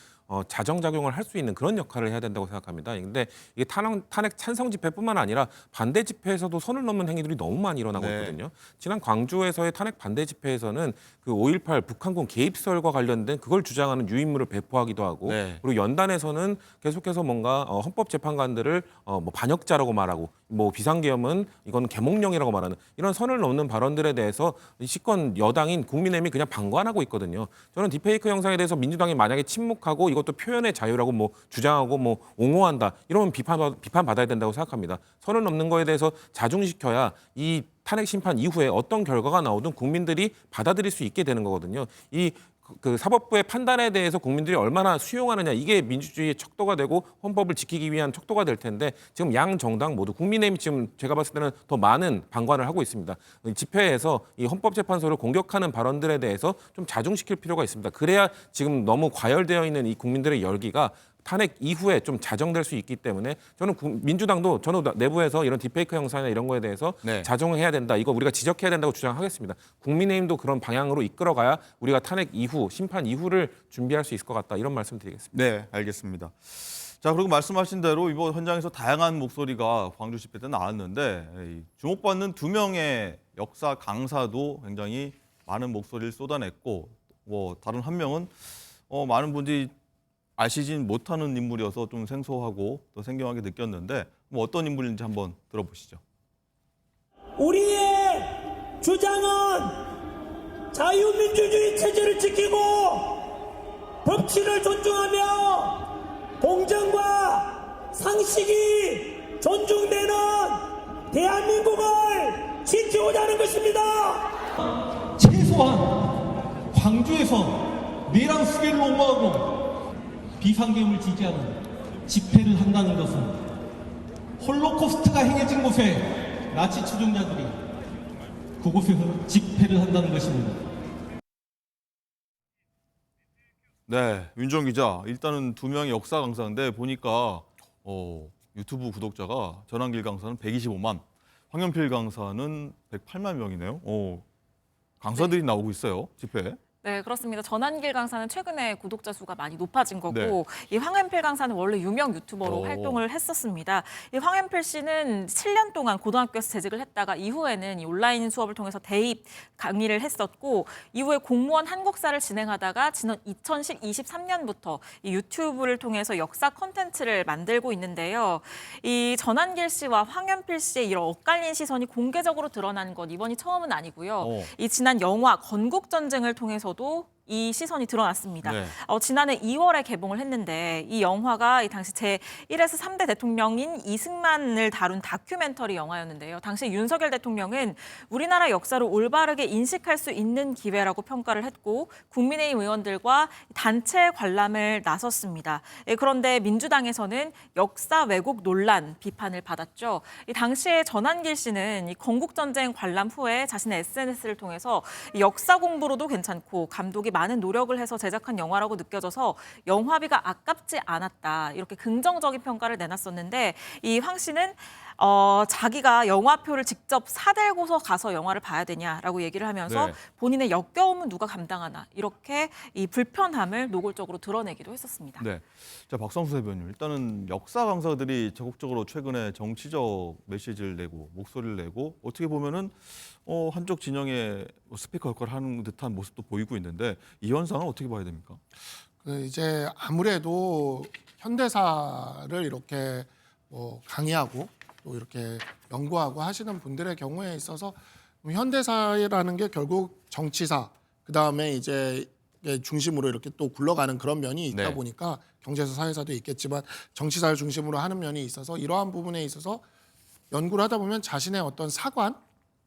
자정작용을 할 수 있는 그런 역할을 해야 된다고 생각합니다. 근데 이게 탄핵 찬성 집회뿐만 아니라 반대 집회에서도 선을 넘는 행위들이 너무 많이 일어나고 있거든요. 지난 광주에서의 탄핵 반대 집회에서는 그 5.18 북한군 개입설과 관련된 그걸 주장하는 유인물을 배포하기도 하고 그리고 연단에서는 계속해서 뭔가 헌법재판관들을 뭐 반역자라고 말하고 뭐 비상계엄은 이건 계몽령이라고 말하는 이런 선을 넘는 발언들에 대해서 집권 여당인 국민의힘이 그냥 방관하고 있거든요. 저는 딥페이크 영상에 대해서 민주당이 만약에 침묵하고 이것도 표현의 자유라고 뭐 주장하고 뭐 옹호한다 이러면 비판받아야 된다고 생각합니다. 선을 넘는 거에 대해서 자중시켜야 이 탄핵 심판 이후에 어떤 결과가 나오든 국민들이 받아들일 수 있게 되는 거거든요. 그 사법부의 판단에 대해서 국민들이 얼마나 수용하느냐 이게 민주주의의 척도가 되고 헌법을 지키기 위한 척도가 될 텐데 지금 양 정당 모두 국민의힘 지금 제가 봤을 때는 더 많은 방관을 하고 있습니다. 집회에서 이 헌법재판소를 공격하는 발언들에 대해서 좀 자중시킬 필요가 있습니다. 그래야 지금 너무 과열되어 있는 이 국민들의 열기가 탄핵 이후에 좀 자정될 수 있기 때문에 저는 민주당도 저는 내부에서 이런 딥페이크 영상이나 이런 거에 대해서 자정해야 된다. 이거 우리가 지적해야 된다고 주장하겠습니다. 국민의힘도 그런 방향으로 이끌어가야 우리가 탄핵 이후, 심판 이후를 준비할 수 있을 것 같다. 이런 말씀 드리겠습니다. 네, 알겠습니다. 자, 그리고 말씀하신 대로 이번 현장에서 다양한 목소리가 광주 집회 때 나왔는데 주목받는 두 명의 역사 강사도 굉장히 많은 목소리를 쏟아냈고 뭐 다른 한 명은 많은 분들이 아시진 못하는 인물이어서 좀 생소하고 또 생경하게 느꼈는데 뭐 어떤 인물인지 한번 들어보시죠. 우리의 주장은 자유민주주의 체제를 지키고 법치를 존중하며 공정과 상식이 존중되는 대한민국을 지키고자 하는 것입니다. 최소한 광주에서 내란 수배를 옹호하고 비상계엄을 지지하는 집회를 한다는 것은 홀로코스트가 행해진 곳에 나치 추종자들이 그곳에서 집회를 한다는 것입니다. 네, 윤정 기자. 일단은 두 명의 역사 강사인데 보니까 유튜브 구독자가 전한길 강사는 125만, 황현필 강사는 108만 명이네요. 강사들이 나오고 있어요, 집회에. 네, 그렇습니다. 전한길 강사는 최근에 구독자 수가 많이 높아진 거고 이 황현필 강사는 원래 유명 유튜버로 활동을 했었습니다. 이 황현필 씨는 7년 동안 고등학교에서 재직을 했다가 이후에는 이 온라인 수업을 통해서 대입 강의를 했었고 이후에 공무원 한국사를 진행하다가 지난 2023년부터 이 유튜브를 통해서 역사 콘텐츠를 만들고 있는데요. 이 전한길 씨와 황현필 씨의 이런 엇갈린 시선이 공개적으로 드러난 건 이번이 처음은 아니고요. 이 지난 영화 건국전쟁을 통해서 이 시선이 드러났습니다. 지난해 2월에 개봉을 했는데 이 영화가 이 당시 제1에서 3대 대통령인 이승만을 다룬 다큐멘터리 영화였는데요. 당시 윤석열 대통령은 우리나라 역사를 올바르게 인식할 수 있는 기회라고 평가를 했고 국민의힘 의원들과 단체 관람을 나섰습니다. 그런데 민주당에서는 역사 왜곡 논란 비판을 받았죠. 이 당시에 전한길 씨는 이 건국전쟁 관람 후에 자신의 SNS를 통해서 역사 공부로도 괜찮고 감독이 많은 노력을 해서 제작한 영화라고 느껴져서 영화비가 아깝지 않았다. 이렇게 긍정적인 평가를 내놨었는데 이 황 씨는 자기가 영화표를 직접 사들고서 가서 영화를 봐야 되냐라고 얘기를 하면서 네. 본인의 역겨움은 누가 감당하나 이렇게 이 불편함을 노골적으로 드러내기도 했었습니다. 네. 자, 박성수 대변인. 일단은 역사 강사들이 적극적으로 최근에 정치적 메시지를 내고 목소리를 내고 어떻게 보면은 한쪽 진영의 스피커 역할을 하는 듯한 모습도 보이고 있는데 이 현상은 어떻게 봐야 됩니까? 이제 아무래도 현대사를 이렇게 강의하고 또 이렇게 연구하고 하시는 분들의 경우에 있어서 현대사라는 게 결국 정치사, 그 다음에 이제 중심으로 이렇게 또 굴러가는 그런 면이 있다 네. 보니까 경제사, 사회사도 있겠지만 정치사를 중심으로 하는 면이 있어서 이러한 부분에 있어서 연구를 하다 보면 자신의 어떤 사관,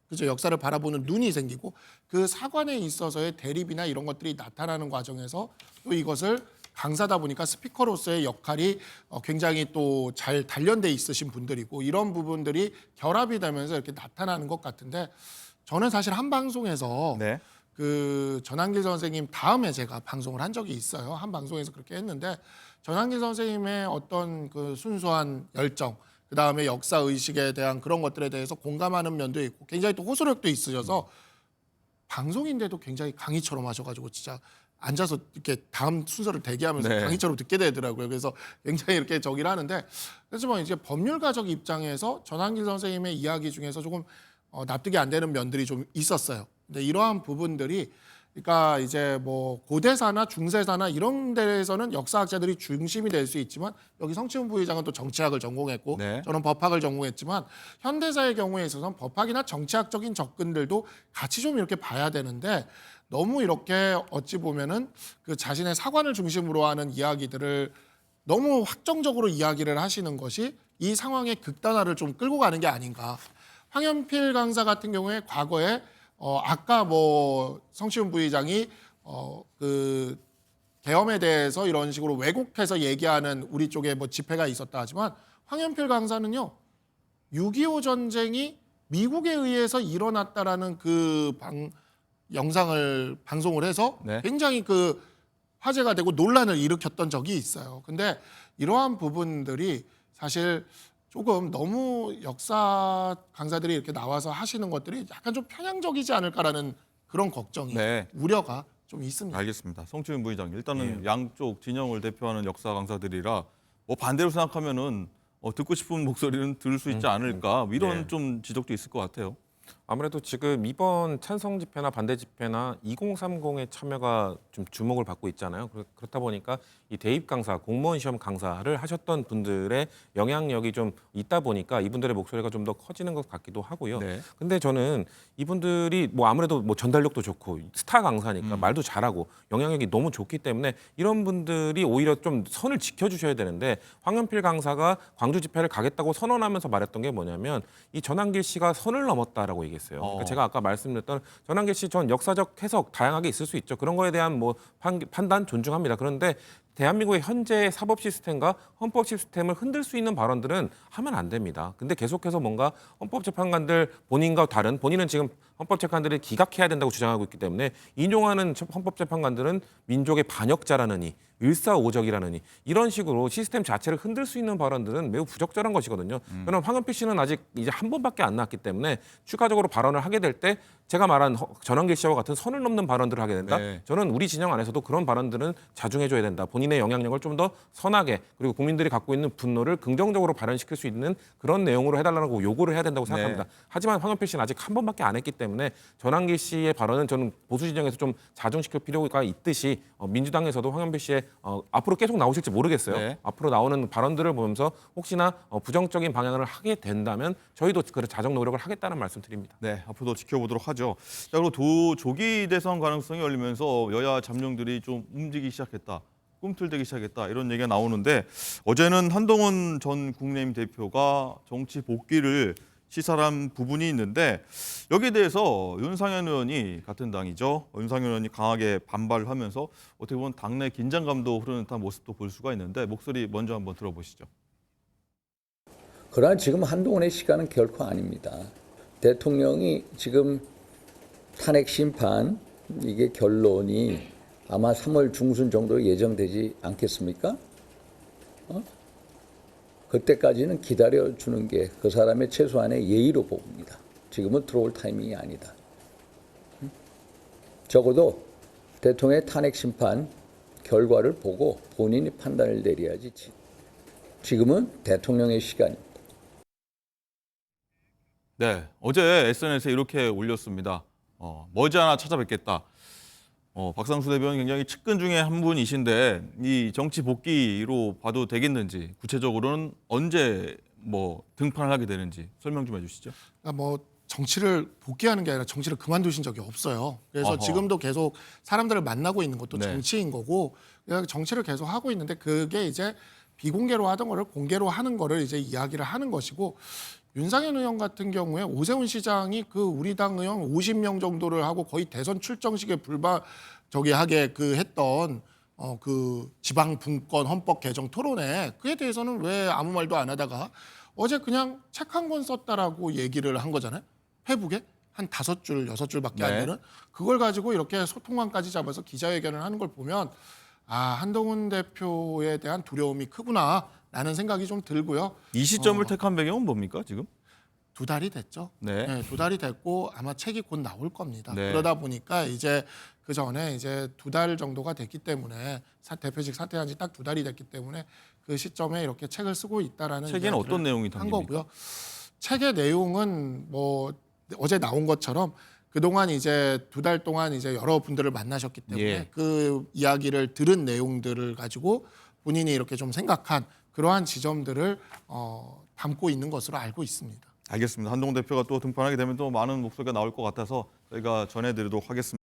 그죠, 역사를 바라보는 눈이 생기고 그 사관에 있어서의 대립이나 이런 것들이 나타나는 과정에서 또 이것을 강사다 보니까 스피커로서의 역할이 굉장히 또 잘 단련돼 있으신 분들이고 이런 부분들이 결합이 되면서 이렇게 나타나는 것 같은데 저는 사실 한 방송에서 네. 그 전한길 선생님 다음에 제가 방송을 한 적이 있어요. 한 방송에서 그렇게 했는데 전한길 선생님의 어떤 그 순수한 열정, 그 다음에 역사 의식에 대한 그런 것들에 대해서 공감하는 면도 있고 굉장히 또 호소력도 있으셔서 방송인데도 굉장히 강의처럼 하셔가지고 진짜 앉아서 이렇게 다음 순서를 대기하면서 네. 강의처럼 듣게 되더라고요. 그래서 굉장히 이렇게 저기를 하는데 하지만 이제 법률가적 입장에서 전한길 선생님의 이야기 중에서 조금 납득이 안 되는 면들이 좀 있었어요. 근데 이러한 부분들이 그러니까 이제 뭐 고대사나 중세사나 이런 데에서는 역사학자들이 중심이 될 수 있지만 여기 성치훈 부의장은 또 정치학을 전공했고 네. 저는 법학을 전공했지만 현대사의 경우에 있어서는 법학이나 정치학적인 접근들도 같이 좀 이렇게 봐야 되는데 너무 이렇게 어찌 보면은 그 자신의 사관을 중심으로 하는 이야기들을 너무 확정적으로 이야기를 하시는 것이 이 상황의 극단화를 좀 끌고 가는 게 아닌가. 황현필 강사 같은 경우에 과거에 아까 뭐 성치훈 부의장이 그 계엄에 대해서 이런 식으로 왜곡해서 얘기하는 우리 쪽에 뭐 집회가 있었다 하지만 황현필 강사는요 6.25 전쟁이 미국에 의해서 일어났다라는 그 영상을 방송을 해서 네. 굉장히 그 화제가 되고 논란을 일으켰던 적이 있어요. 근데 이러한 부분들이 사실 조금 너무 역사 강사들이 이렇게 나와서 하시는 것들이 약간 좀 편향적이지 않을까라는 그런 걱정이, 네. 우려가 좀 있습니다. 알겠습니다. 성치훈 부의장. 일단은 양쪽 진영을 대표하는 역사 강사들이라 뭐 반대로 생각하면은 듣고 싶은 목소리는 들을 수 있지 않을까 이런 네. 좀 지적도 있을 것 같아요. 아무래도 지금 이번 찬성 집회나 반대 집회나 2030의 참여가 좀 주목을 받고 있잖아요. 그렇다 보니까 이 대입 강사, 공무원 시험 강사를 하셨던 분들의 영향력이 좀 있다 보니까 이분들의 목소리가 좀 더 커지는 것 같기도 하고요. 네. 근데 저는 이분들이 뭐 아무래도 뭐 전달력도 좋고 스타 강사니까 말도 잘하고 영향력이 너무 좋기 때문에 이런 분들이 오히려 좀 선을 지켜주셔야 되는데 황현필 강사가 광주 집회를 가겠다고 선언하면서 말했던 게 뭐냐면 이 전한길 씨가 선을 넘었다라고 얘기했어요. 그러니까 제가 아까 말씀드렸던 전한길 씨 전 역사적 해석 다양하게 있을 수 있죠. 그런 거에 대한 뭐 판단 존중합니다. 그런데 대한민국의 현재 사법 시스템과 헌법 시스템을 흔들 수 있는 발언들은 하면 안 됩니다. 근데 계속해서 뭔가 헌법재판관들 본인과 다른 본인은 지금 헌법재판관들을 기각해야 된다고 주장하고 있기 때문에 인용하는 헌법재판관들은 민족의 반역자라느니 을사오적이라느니 이런 식으로 시스템 자체를 흔들 수 있는 발언들은 매우 부적절한 것이거든요. 그럼 황현필 씨는 아직 이제 한 번밖에 안 나왔기 때문에 추가적으로 발언을 하게 될 때 제가 말한 전한길 씨와 같은 선을 넘는 발언들을 하게 된다. 네. 저는 우리 진영 안에서도 그런 발언들은 자중해줘야 된다. 본인의 영향력을 좀 더 선하게 그리고 국민들이 갖고 있는 분노를 긍정적으로 발현시킬 수 있는 그런 내용으로 해달라고 요구를 해야 된다고 생각합니다. 네. 하지만 황현필 씨는 아직 한 번밖에 안 했기 때문에 전한길 씨의 발언은 저는 보수 진영에서 좀 자중시킬 필요가 있듯이 민주당에서도 황현필 씨의 앞으로 계속 나오실지 모르겠어요. 네. 앞으로 나오는 발언들을 보면서 혹시나 부정적인 방향을 하게 된다면 저희도 그 자정 노력을 하겠다는 말씀드립니다. 네, 앞으로도 지켜보도록 하죠. 자, 그리고 조기 대선 가능성이 열리면서 여야 잠룡들이 좀 움직이기 시작했다. 꿈틀대기 시작했다 이런 얘기가 나오는데 어제는 한동훈 전 국민의힘 대표가 정치 복귀를 시사한 부분이 있는데 여기에 대해서 윤상현 의원이 같은 당이죠. 윤상현 의원이 강하게 반발을 하면서 어떻게 보면 당내 긴장감도 흐르는 듯한 모습도 볼 수가 있는데 목소리 먼저 한번 들어보시죠. 그러나 지금 한동훈의 시간은 결코 아닙니다. 대통령이 지금 탄핵 심판 이게 결론이 아마 3월 중순 정도 예정되지 않겠습니까? 그때까지는 기다려주는 게 그 사람의 최소한의 예의로 봅니다. 지금은 들어올 타이밍이 아니다. 적어도 대통령의 탄핵 심판 결과를 보고 본인이 판단을 내려야지. 지금은 대통령의 시간입니다. 네, 어제 SNS에 이렇게 올렸습니다. 머지않아 찾아뵙겠다. 박상수 대변인 굉장히 측근 중에 한 분이신데 이 정치 복귀로 봐도 되겠는지, 구체적으로는 언제 등판을 하게 되는지 설명 좀 해주시죠. 그러니까 정치를 복귀하는 게 아니라 정치를 그만두신 적이 없어요. 그래서 어허. 지금도 계속 사람들을 만나고 있는 것도 네. 정치인 거고, 그냥 정치를 계속 하고 있는데 그게 이제 비공개로 하던 거를 공개로 하는 거를 이제 이야기를 하는 것이고, 윤상현 의원 같은 경우에 오세훈 시장이 그 우리 당 의원 50명 정도를 하고 거의 대선 출정식에 하게 했던 그 지방 분권 헌법 개정 토론회, 그에 대해서는 왜 아무 말도 안 하다가 어제 그냥 책 한 권 썼다라고 얘기를 한 거잖아요. 페북에 한 5줄, 6줄밖에 안 네. 되는 그걸 가지고 이렇게 소통관까지 잡아서 기자회견을 하는 걸 보면 한동훈 대표에 대한 두려움이 크구나라는 생각이 좀 들고요. 이 시점을 택한 배경은 뭡니까 지금? 2달이 됐죠. 네. 네, 2달이 됐고 아마 책이 곧 나올 겁니다. 네. 그러다 보니까 이제 그 전에 이제 2달 정도가 됐기 때문에 대표직 사퇴한 지 딱 2달이 됐기 때문에 그 시점에 이렇게 책을 쓰고 있다라는 책에는 이야기를 어떤 내용이 한 담깁니까? 거고요. 책의 내용은 어제 나온 것처럼 그동안 이제 2달 동안 이제 여러 분들을 만나셨기 때문에 예. 그 이야기를 들은 내용들을 가지고 본인이 이렇게 좀 생각한 그러한 지점들을 담고 있는 것으로 알고 있습니다. 알겠습니다. 한동훈 대표가 또 등판하게 되면 또 많은 목소리가 나올 것 같아서 저희가 전해드리도록 하겠습니다.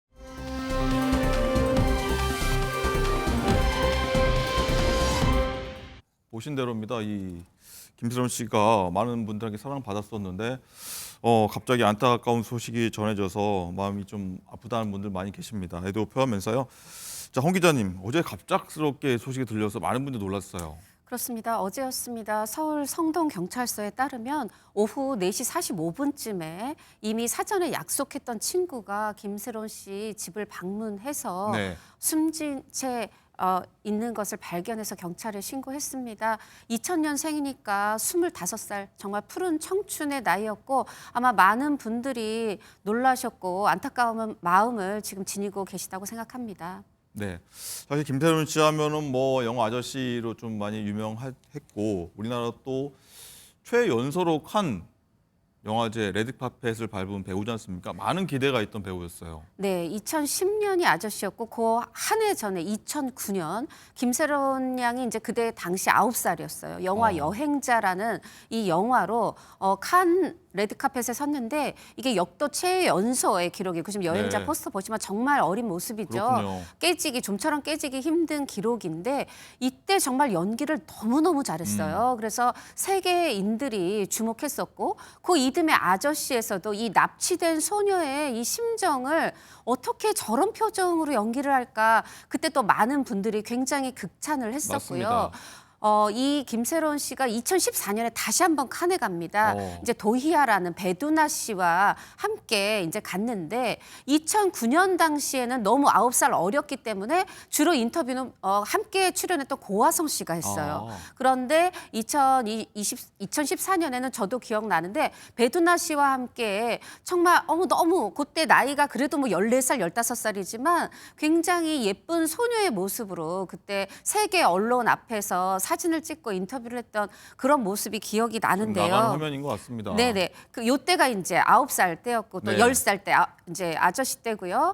보신 대로입니다. 이 김세론 씨가 많은 분들에게 사랑받았었는데 갑자기 안타까운 소식이 전해져서 마음이 좀 아프다는 분들 많이 계십니다. 애도 표하면서요. 자, 홍 기자님, 어제 갑작스럽게 소식이 들려서 많은 분들이 놀랐어요. 그렇습니다. 어제였습니다. 서울 성동경찰서에 따르면 오후 4시 45분쯤에 이미 사전에 약속했던 친구가 김세론 씨 집을 방문해서 네. 숨진 채 있는 것을 발견해서 경찰에 신고했습니다. 2000년생이니까 25살, 정말 푸른 청춘의 나이였고 아마 많은 분들이 놀라셨고 안타까운 마음을 지금 지니고 계시다고 생각합니다. 네, 사실 김세론 씨 하면은 영화 아저씨로 좀 많이 유명했고 우리나라 또 최연소로 칸 영화제 레드카펫을 밟은 배우지 않습니까? 많은 기대가 있던 배우였어요. 네, 2010년이 아저씨였고 그 한 해 전에 2009년 김세론 양이 이제 그때 당시 9살이었어요. 영화 여행자라는 이 영화로 칸 레드카펫에 섰는데 이게 역도 최연소의 기록이고 지금 여행자 네. 포스터 보시면 정말 어린 모습이죠. 그렇군요. 좀처럼 깨지기 힘든 기록인데 이때 정말 연기를 너무너무 잘했어요. 그래서 세계인들이 주목했었고 그 이듬해 아저씨에서도 이 납치된 소녀의 이 심정을 어떻게 저런 표정으로 연기를 할까 그때 또 많은 분들이 굉장히 극찬을 했었고요. 맞습니다. 이 김세론 씨가 2014년에 다시 한번 칸에 갑니다. 이제 도희아라는 배두나 씨와 함께 이제 갔는데 2009년 당시에는 너무 9살 어렸기 때문에 주로 인터뷰는 함께 출연했던 고화성 씨가 했어요. 그런데 2014년에는 저도 기억나는데 배두나 씨와 함께 정말 너무 그때 나이가 그래도 14살, 15살이지만 굉장히 예쁜 소녀의 모습으로 그때 세계 언론 앞에서 사진을 찍고 인터뷰를 했던 그런 모습이 기억이 나는데요. 나간 화면인 것 같습니다. 네네. 요때가 이제 9살 때였고 또 네. 10살 때 이제 아저씨 때고요.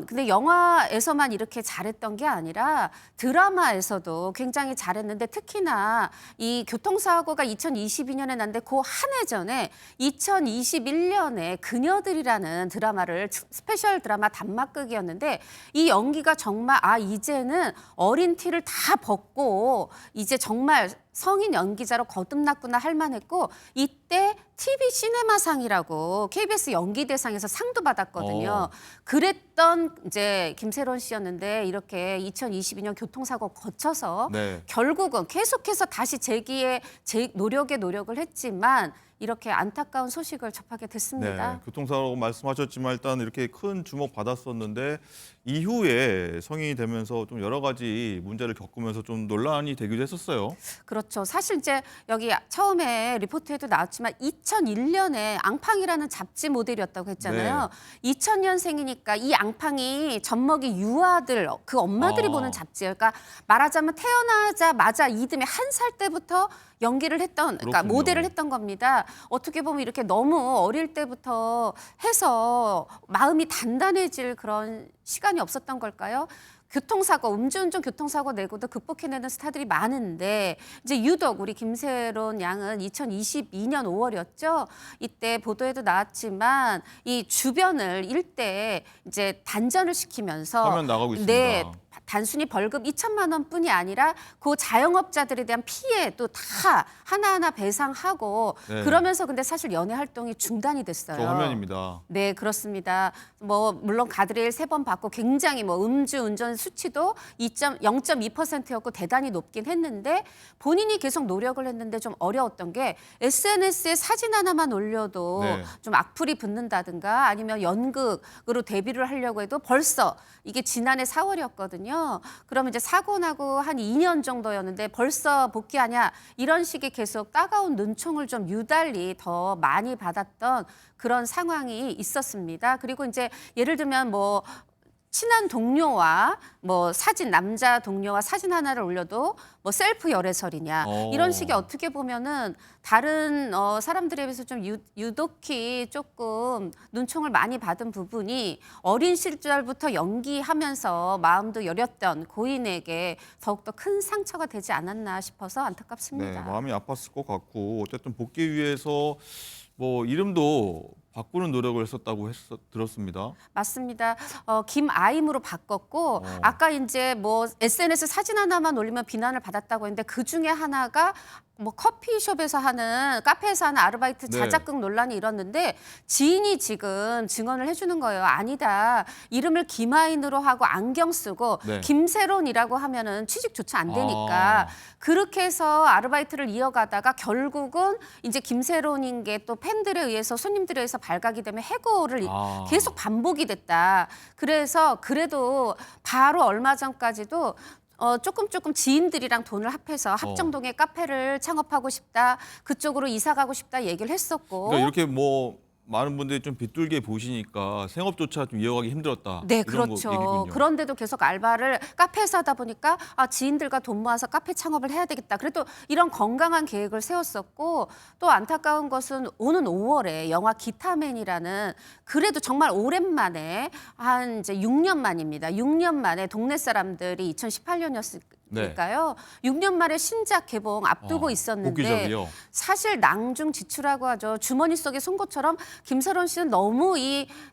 근데 영화에서만 이렇게 잘했던 게 아니라 드라마에서도 굉장히 잘했는데 특히나 이 교통사고가 2022년에 났는데 그 한 해 전에 2021년에 그녀들이라는 드라마를 스페셜 드라마 단막극이었는데 이 연기가 정말 이제는 어린 티를 다 벗고 이제 정말 성인 연기자로 거듭났구나 할 만했고 이때 TV 시네마상이라고 KBS 연기대상에서 상도 받았거든요. 그랬던 이제 김세론 씨였는데 이렇게 2022년 교통사고 거쳐서 네. 결국은 계속해서 다시 재기에 노력을 했지만 이렇게 안타까운 소식을 접하게 됐습니다. 네, 교통사고 말씀하셨지만 일단 이렇게 큰 주목 받았었는데 이후에 성인이 되면서 좀 여러 가지 문제를 겪으면서 좀 논란이 되기도 했었어요. 그렇죠. 사실 이제 여기 처음에 리포트에도 나왔지만 2001년에 앙팡이라는 잡지 모델이었다고 했잖아요. 2000년생이니까 이 앙팡이 젖먹이 유아들 그 엄마들이 보는 잡지예요. 그러니까 말하자면 태어나자마자 이듬해 1살 때부터 연기를 했던, 그러니까 그렇군요. 모델을 했던 겁니다. 어떻게 보면 이렇게 너무 어릴 때부터 해서 마음이 단단해질 그런 시간이 없었던 걸까요? 교통사고, 음주운전 교통사고 내고도 극복해내는 스타들이 많은데 이제 유독 우리 김세론 양은 2022년 5월이었죠. 이때 보도에도 나왔지만 이 주변을 일대 이제 단전을 시키면서 화면 나가고 있습니다. 네, 단순히 벌금 2천만 원뿐이 아니라 그 자영업자들에 대한 피해도 다 하나하나 배상하고 네. 그러면서 근데 사실 연예 활동이 중단이 됐어요. 저 화면입니다. 네, 그렇습니다. 뭐 물론 가드레일 3번 받고 굉장히 뭐 음주운전 수치도 0.2%였고 대단히 높긴 했는데 본인이 계속 노력을 했는데 좀 어려웠던 게 SNS에 사진 하나만 올려도 네. 좀 악플이 붙는다든가 아니면 연극으로 데뷔를 하려고 해도 벌써 이게 지난해 4월이었거든요. 그러면 이제 사고 나고 한 2년 정도였는데 벌써 복귀하냐 이런 식의 계속 따가운 눈총을 좀 유달리 더 많이 받았던 그런 상황이 있었습니다. 그리고 이제 예를 들면 뭐 친한 동료와 뭐 사진, 남자 동료와 사진 하나를 올려도 뭐 셀프 열애설이냐 이런 식의 어떻게 보면은 다른 사람들에 비해서 좀 유독히 조금 눈총을 많이 받은 부분이 어린 시절부터 연기하면서 마음도 여렸던 고인에게 더욱더 큰 상처가 되지 않았나 싶어서 안타깝습니다. 네, 마음이 아팠을 것 같고 어쨌든 복귀 위해서 뭐 이름도 바꾸는 노력을 했었다고 들었습니다. 맞습니다. 김아임으로 바꿨고 아까 이제 뭐 SNS 사진 하나만 올리면 비난을 받았다고 했는데 그 중에 하나가 뭐 커피숍에서 하는 카페에서 하는 아르바이트 네. 자작극 논란이 일었는데 지인이 지금 증언을 해주는 거예요. 아니다. 이름을 김아인으로 하고 안경 쓰고 네. 김세론이라고 하면은 취직조차 안 되니까 그렇게 해서 아르바이트를 이어가다가 결국은 이제 김세론인 게 또 팬들에 의해서 손님들에 의해서 발각이 되면 해고를 계속 반복이 됐다. 그래서 그래도 바로 얼마 전까지도 조금 지인들이랑 돈을 합해서 합정동에 카페를 창업하고 싶다. 그쪽으로 이사 가고 싶다 얘기를 했었고. 그러니까 이렇게 뭐 많은 분들이 좀 비뚤게 보시니까 생업조차 좀 이어가기 힘들었다. 네, 이런 그렇죠. 얘기군요. 그런데도 계속 알바를 카페에서 하다 보니까 지인들과 돈 모아서 카페 창업을 해야 되겠다. 그래도 이런 건강한 계획을 세웠었고 또 안타까운 것은 오는 5월에 영화 기타맨이라는 그래도 정말 오랜만에 한 이제 6년 만입니다. 6년 만에 동네 사람들이 2018년이었을까요? 6년 만에 신작 개봉 앞두고 있었는데 복귀작이요? 사실 낭중지추라고 하죠. 주머니 속에 쏜 것처럼 김세론 씨는 너무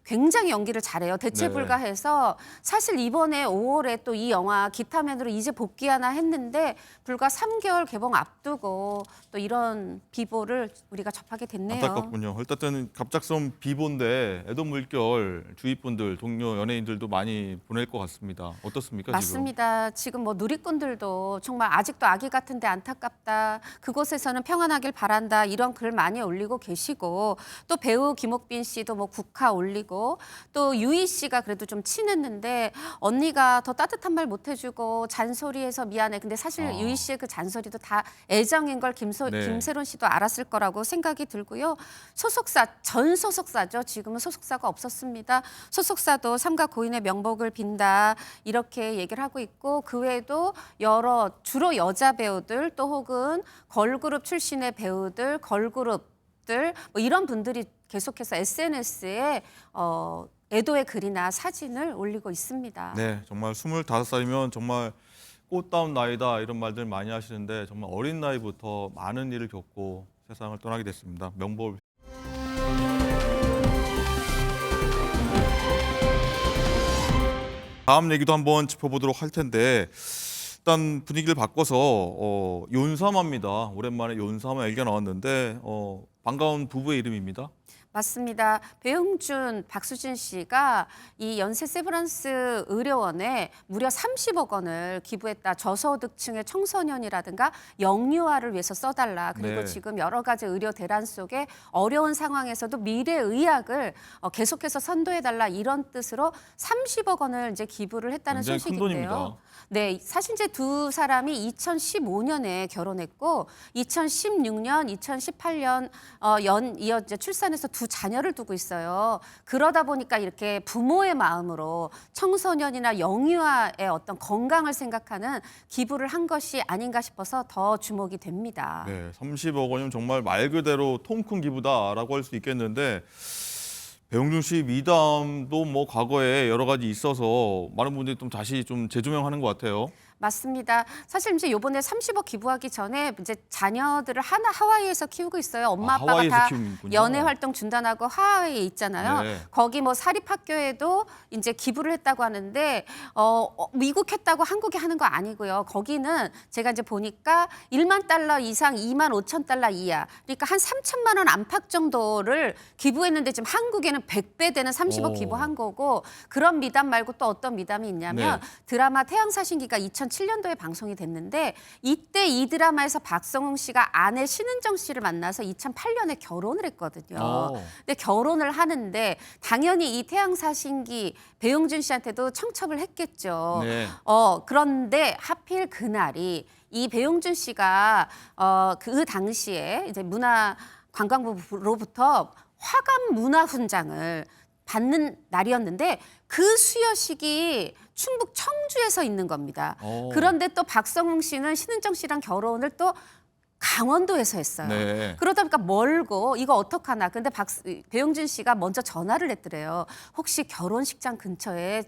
굉장히 연기를 잘해요. 대체불가해서 사실 이번에 5월에 또 이 영화 기타맨으로 이제 복귀하나 했는데 불과 3개월 개봉 앞두고 또 이런 비보를 우리가 접하게 됐네요. 안타깝군요. 일단은 갑작스러운 비보인데 애도 물결 주위 분들, 동료 연예인들도 많이 보낼 것 같습니다. 어떻습니까? 맞습니다. 지금 뭐 누리꾼들도 정말 아직도 아기 같은데 안타깝다. 그곳에서는 평안하길 바란다. 이런 글 많이 올리고 계시고 또 배우 김옥빈 씨도 뭐 국화 올리고 또 유희 씨가 그래도 좀 친했는데 언니가 더 따뜻한 말 못 해주고 잔소리해서 미안해. 근데 사실 유희 씨의 그 잔소리도 다 애정인 걸 김세론 씨도 알았을 거라고 생각이 들고요. 소속사, 전 소속사죠. 지금은 소속사가 없었습니다. 소속사도 삼가 고인의 명복을 빈다. 이렇게 얘기를 하고 있고 그 외에도 주로 여자 배우들 또 혹은 걸그룹 출신의 배우들, 걸그룹들 뭐 이런 분들이 계속해서 SNS에 애도의 글이나 사진을 올리고 있습니다. 네, 정말 25살이면 정말 꽃다운 나이다 이런 말들 많이 하시는데 정말 어린 나이부터 많은 일을 겪고 세상을 떠나게 됐습니다. 명복을 다음 얘기도 한번 짚어보도록 할 텐데 일단 분위기를 바꿔서 윤삼아입니다. 오랜만에 윤삼아 얘기가 나왔는데 반가운 부부의 이름입니다. 맞습니다. 배용준, 박수진 씨가 이 연세 세브란스 의료원에 무려 30억 원을 기부했다. 저소득층의 청소년이라든가 영유아를 위해서 써달라. 그리고 네. 지금 여러 가지 의료 대란 속에 어려운 상황에서도 미래의학을 계속해서 선도해달라 이런 뜻으로 30억 원을 이제 기부를 했다는 굉장히 큰 소식인데요. 돈입니다. 네, 사실 이제 두 사람이 2015년에 결혼했고 2016년, 2018년 연이어 이제 출산해서 두 자녀를 두고 있어요. 그러다 보니까 이렇게 부모의 마음으로 청소년이나 영유아의 어떤 건강을 생각하는 기부를 한 것이 아닌가 싶어서 더 주목이 됩니다. 네, 30억 원이면 정말 말 그대로 통 큰 기부다라고 할 수 있겠는데 배용준 씨 미담도 뭐 과거에 여러 가지 있어서 많은 분들이 좀 다시 좀 재조명하는 것 같아요. 맞습니다. 사실 이제 요번에 30억 기부하기 전에 이제 자녀들을 하와이에서 키우고 있어요. 엄마 아빠가 하와이에서 다 키우는군요. 연애 활동 준다고 하와이에 있잖아요. 네. 거기 뭐 사립학교에도 이제 기부를 했다고 하는데 미국했다고 한국에 하는 거 아니고요. 거기는 제가 이제 보니까 1만 달러 이상 2만 5천 달러 이하. 그러니까 한 3천만 원 안팎 정도를 기부했는데 지금 한국에는 100배 되는 30억 오. 기부한 거고 그런 미담 말고 또 어떤 미담이 있냐면 네. 드라마 태양사신기가 2007년도에 방송이 됐는데 이때 이 드라마에서 박성웅 씨가 아내 신은정 씨를 만나서 2008년에 결혼을 했거든요. 근데 결혼을 하는데 당연히 이 태양사신기 배용준 씨한테도 청첩을 했겠죠. 네. 그런데 하필 그날이 이 배용준 씨가 그 당시에 이제 문화관광부로부터 화감 문화훈장을 받는 날이었는데 그 수여식이 충북 청주에서 있는 겁니다. 그런데 또 박성웅 씨는 신은정 씨랑 결혼을 또 강원도에서 했어요. 네. 그러다 보니까 멀고 이거 어떡하나. 근데 배용준 씨가 먼저 전화를 했더래요. 혹시 결혼식장 근처에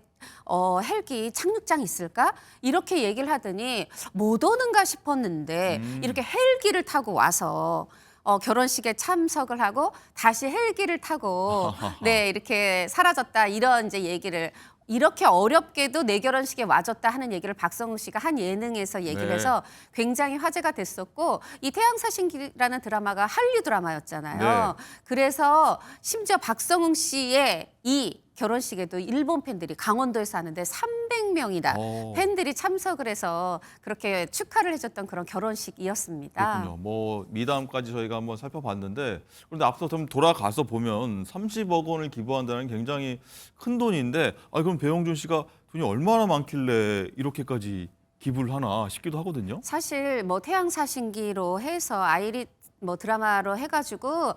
헬기 착륙장 있을까? 이렇게 얘기를 하더니 못 오는가 싶었는데 이렇게 헬기를 타고 와서 결혼식에 참석을 하고 다시 헬기를 타고 네 이렇게 사라졌다 이런 이제 얘기를 이렇게 어렵게도 내 결혼식에 와줬다 하는 얘기를 박성웅 씨가 한 예능에서 얘기를 네. 해서 굉장히 화제가 됐었고 이 태양사신기라는 드라마가 한류 드라마였잖아요. 네. 그래서 심지어 박성웅 씨의 이 결혼식에도 일본 팬들이 강원도에서 하는데 300명이나 팬들이 참석을 해서 그렇게 축하를 해줬던 그런 결혼식이었습니다. 그렇군요. 뭐 미담까지 저희가 한번 살펴봤는데 그런데 앞서 좀 돌아가서 보면 30억 원을 기부한다는 굉장히 큰 돈인데 그럼 배용준 씨가 돈이 얼마나 많길래 이렇게까지 기부를 하나 싶기도 하거든요. 사실 뭐 태양사신기로 해서 아이리 뭐 드라마로 해가지고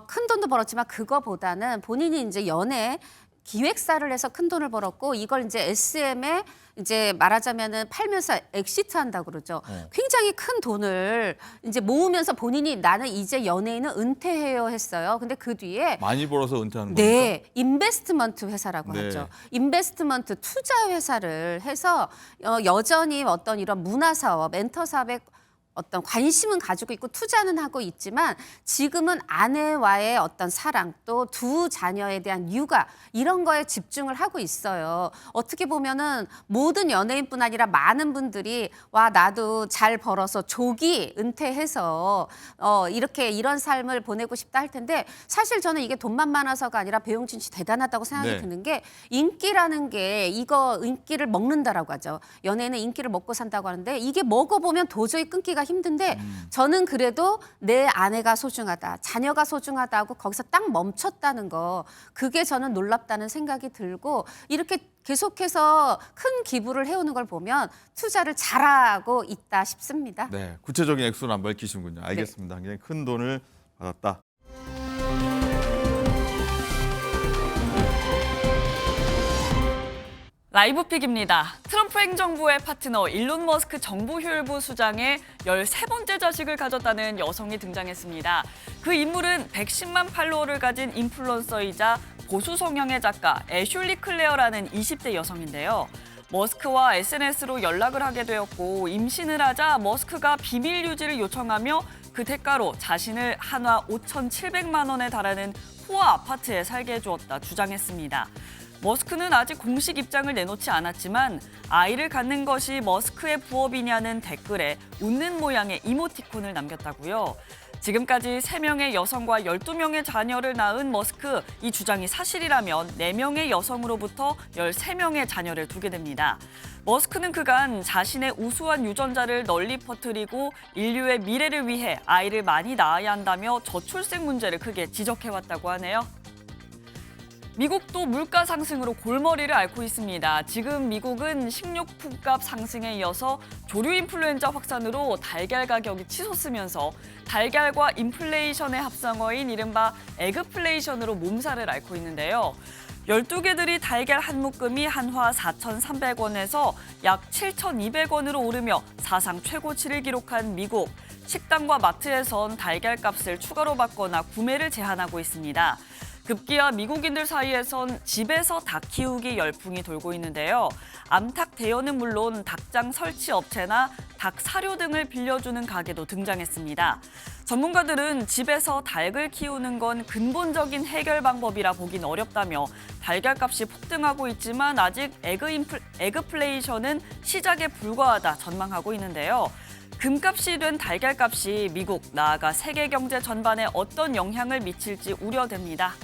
큰 돈도 벌었지만 그거보다는 본인이 이제 연애 기획사를 해서 큰 돈을 벌었고 이걸 이제 SM에 이제 말하자면은 팔면서 엑시트한다고 그러죠. 굉장히 큰 돈을 이제 모으면서 본인이 나는 이제 연예인은 은퇴해요 했어요. 근데 그 뒤에 많이 벌어서 은퇴하는 겁니까? 네, 인베스트먼트 회사라고 네. 하죠. 인베스트먼트 투자 회사를 해서 여전히 어떤 이런 문화 사업, 멘터 사업에 어떤 관심은 가지고 있고 투자는 하고 있지만 지금은 아내와의 어떤 사랑 또 두 자녀에 대한 육아 이런 거에 집중을 하고 있어요. 어떻게 보면은 모든 연예인뿐 아니라 많은 분들이 와 나도 잘 벌어서 조기 은퇴해서 이렇게 이런 삶을 보내고 싶다 할 텐데 사실 저는 이게 돈만 많아서가 아니라 배용준 씨 대단하다고 생각이 네. 드는 게 인기라는 게 이거 인기를 먹는다라고 하죠. 연예인은 인기를 먹고 산다고 하는데 이게 먹어보면 도저히 끊기가 힘든데 저는 그래도 내 아내가 소중하다, 자녀가 소중하다고 거기서 딱 멈췄다는 거 그게 저는 놀랍다는 생각이 들고 이렇게 계속해서 큰 기부를 해오는 걸 보면 투자를 잘하고 있다 싶습니다. 네, 구체적인 액수는 안 밝히시는군요. 알겠습니다. 굉장히 큰 돈을 받았다. 라이브픽입니다. 트럼프 행정부의 파트너 일론 머스크 정보효율부 수장의 13번째 자식을 가졌다는 여성이 등장했습니다. 그 인물은 110만 팔로워를 가진 인플루언서이자 보수 성향의 작가 애슐리 클레어라는 20대 여성인데요. 머스크와 SNS로 연락을 하게 되었고 임신을 하자 머스크가 비밀 유지를 요청하며 그 대가로 자신을 한화 5,700만 원에 달하는 호화 아파트에 살게 해주었다 주장했습니다. 머스크는 아직 공식 입장을 내놓지 않았지만 아이를 갖는 것이 머스크의 부업이냐는 댓글에 웃는 모양의 이모티콘을 남겼다고요. 지금까지 3명의 여성과 12명의 자녀를 낳은 머스크, 이 주장이 사실이라면 4명의 여성으로부터 13명의 자녀를 두게 됩니다. 머스크는 그간 자신의 우수한 유전자를 널리 퍼뜨리고 인류의 미래를 위해 아이를 많이 낳아야 한다며 저출생 문제를 크게 지적해왔다고 하네요. 미국도 물가 상승으로 골머리를 앓고 있습니다. 지금 미국은 식료품값 상승에 이어서 조류 인플루엔자 확산으로 달걀 가격이 치솟으면서 달걀과 인플레이션의 합성어인 이른바 에그플레이션으로 몸살을 앓고 있는데요. 12개들이 달걀 한 묶음이 한화 4,300원에서 약 7,200원으로 오르며 사상 최고치를 기록한 미국. 식당과 마트에선 달걀 값을 추가로 받거나 구매를 제한하고 있습니다. 급기야 미국인들 사이에선 집에서 닭 키우기 열풍이 돌고 있는데요. 암탉 대여는 물론 닭장 설치 업체나 닭 사료 등을 빌려주는 가게도 등장했습니다. 전문가들은 집에서 닭을 키우는 건 근본적인 해결 방법이라 보긴 어렵다며 달걀값이 폭등하고 있지만 아직 에그플레이션은 시작에 불과하다 전망하고 있는데요. 금값이 된 달걀값이 미국, 나아가 세계 경제 전반에 어떤 영향을 미칠지 우려됩니다.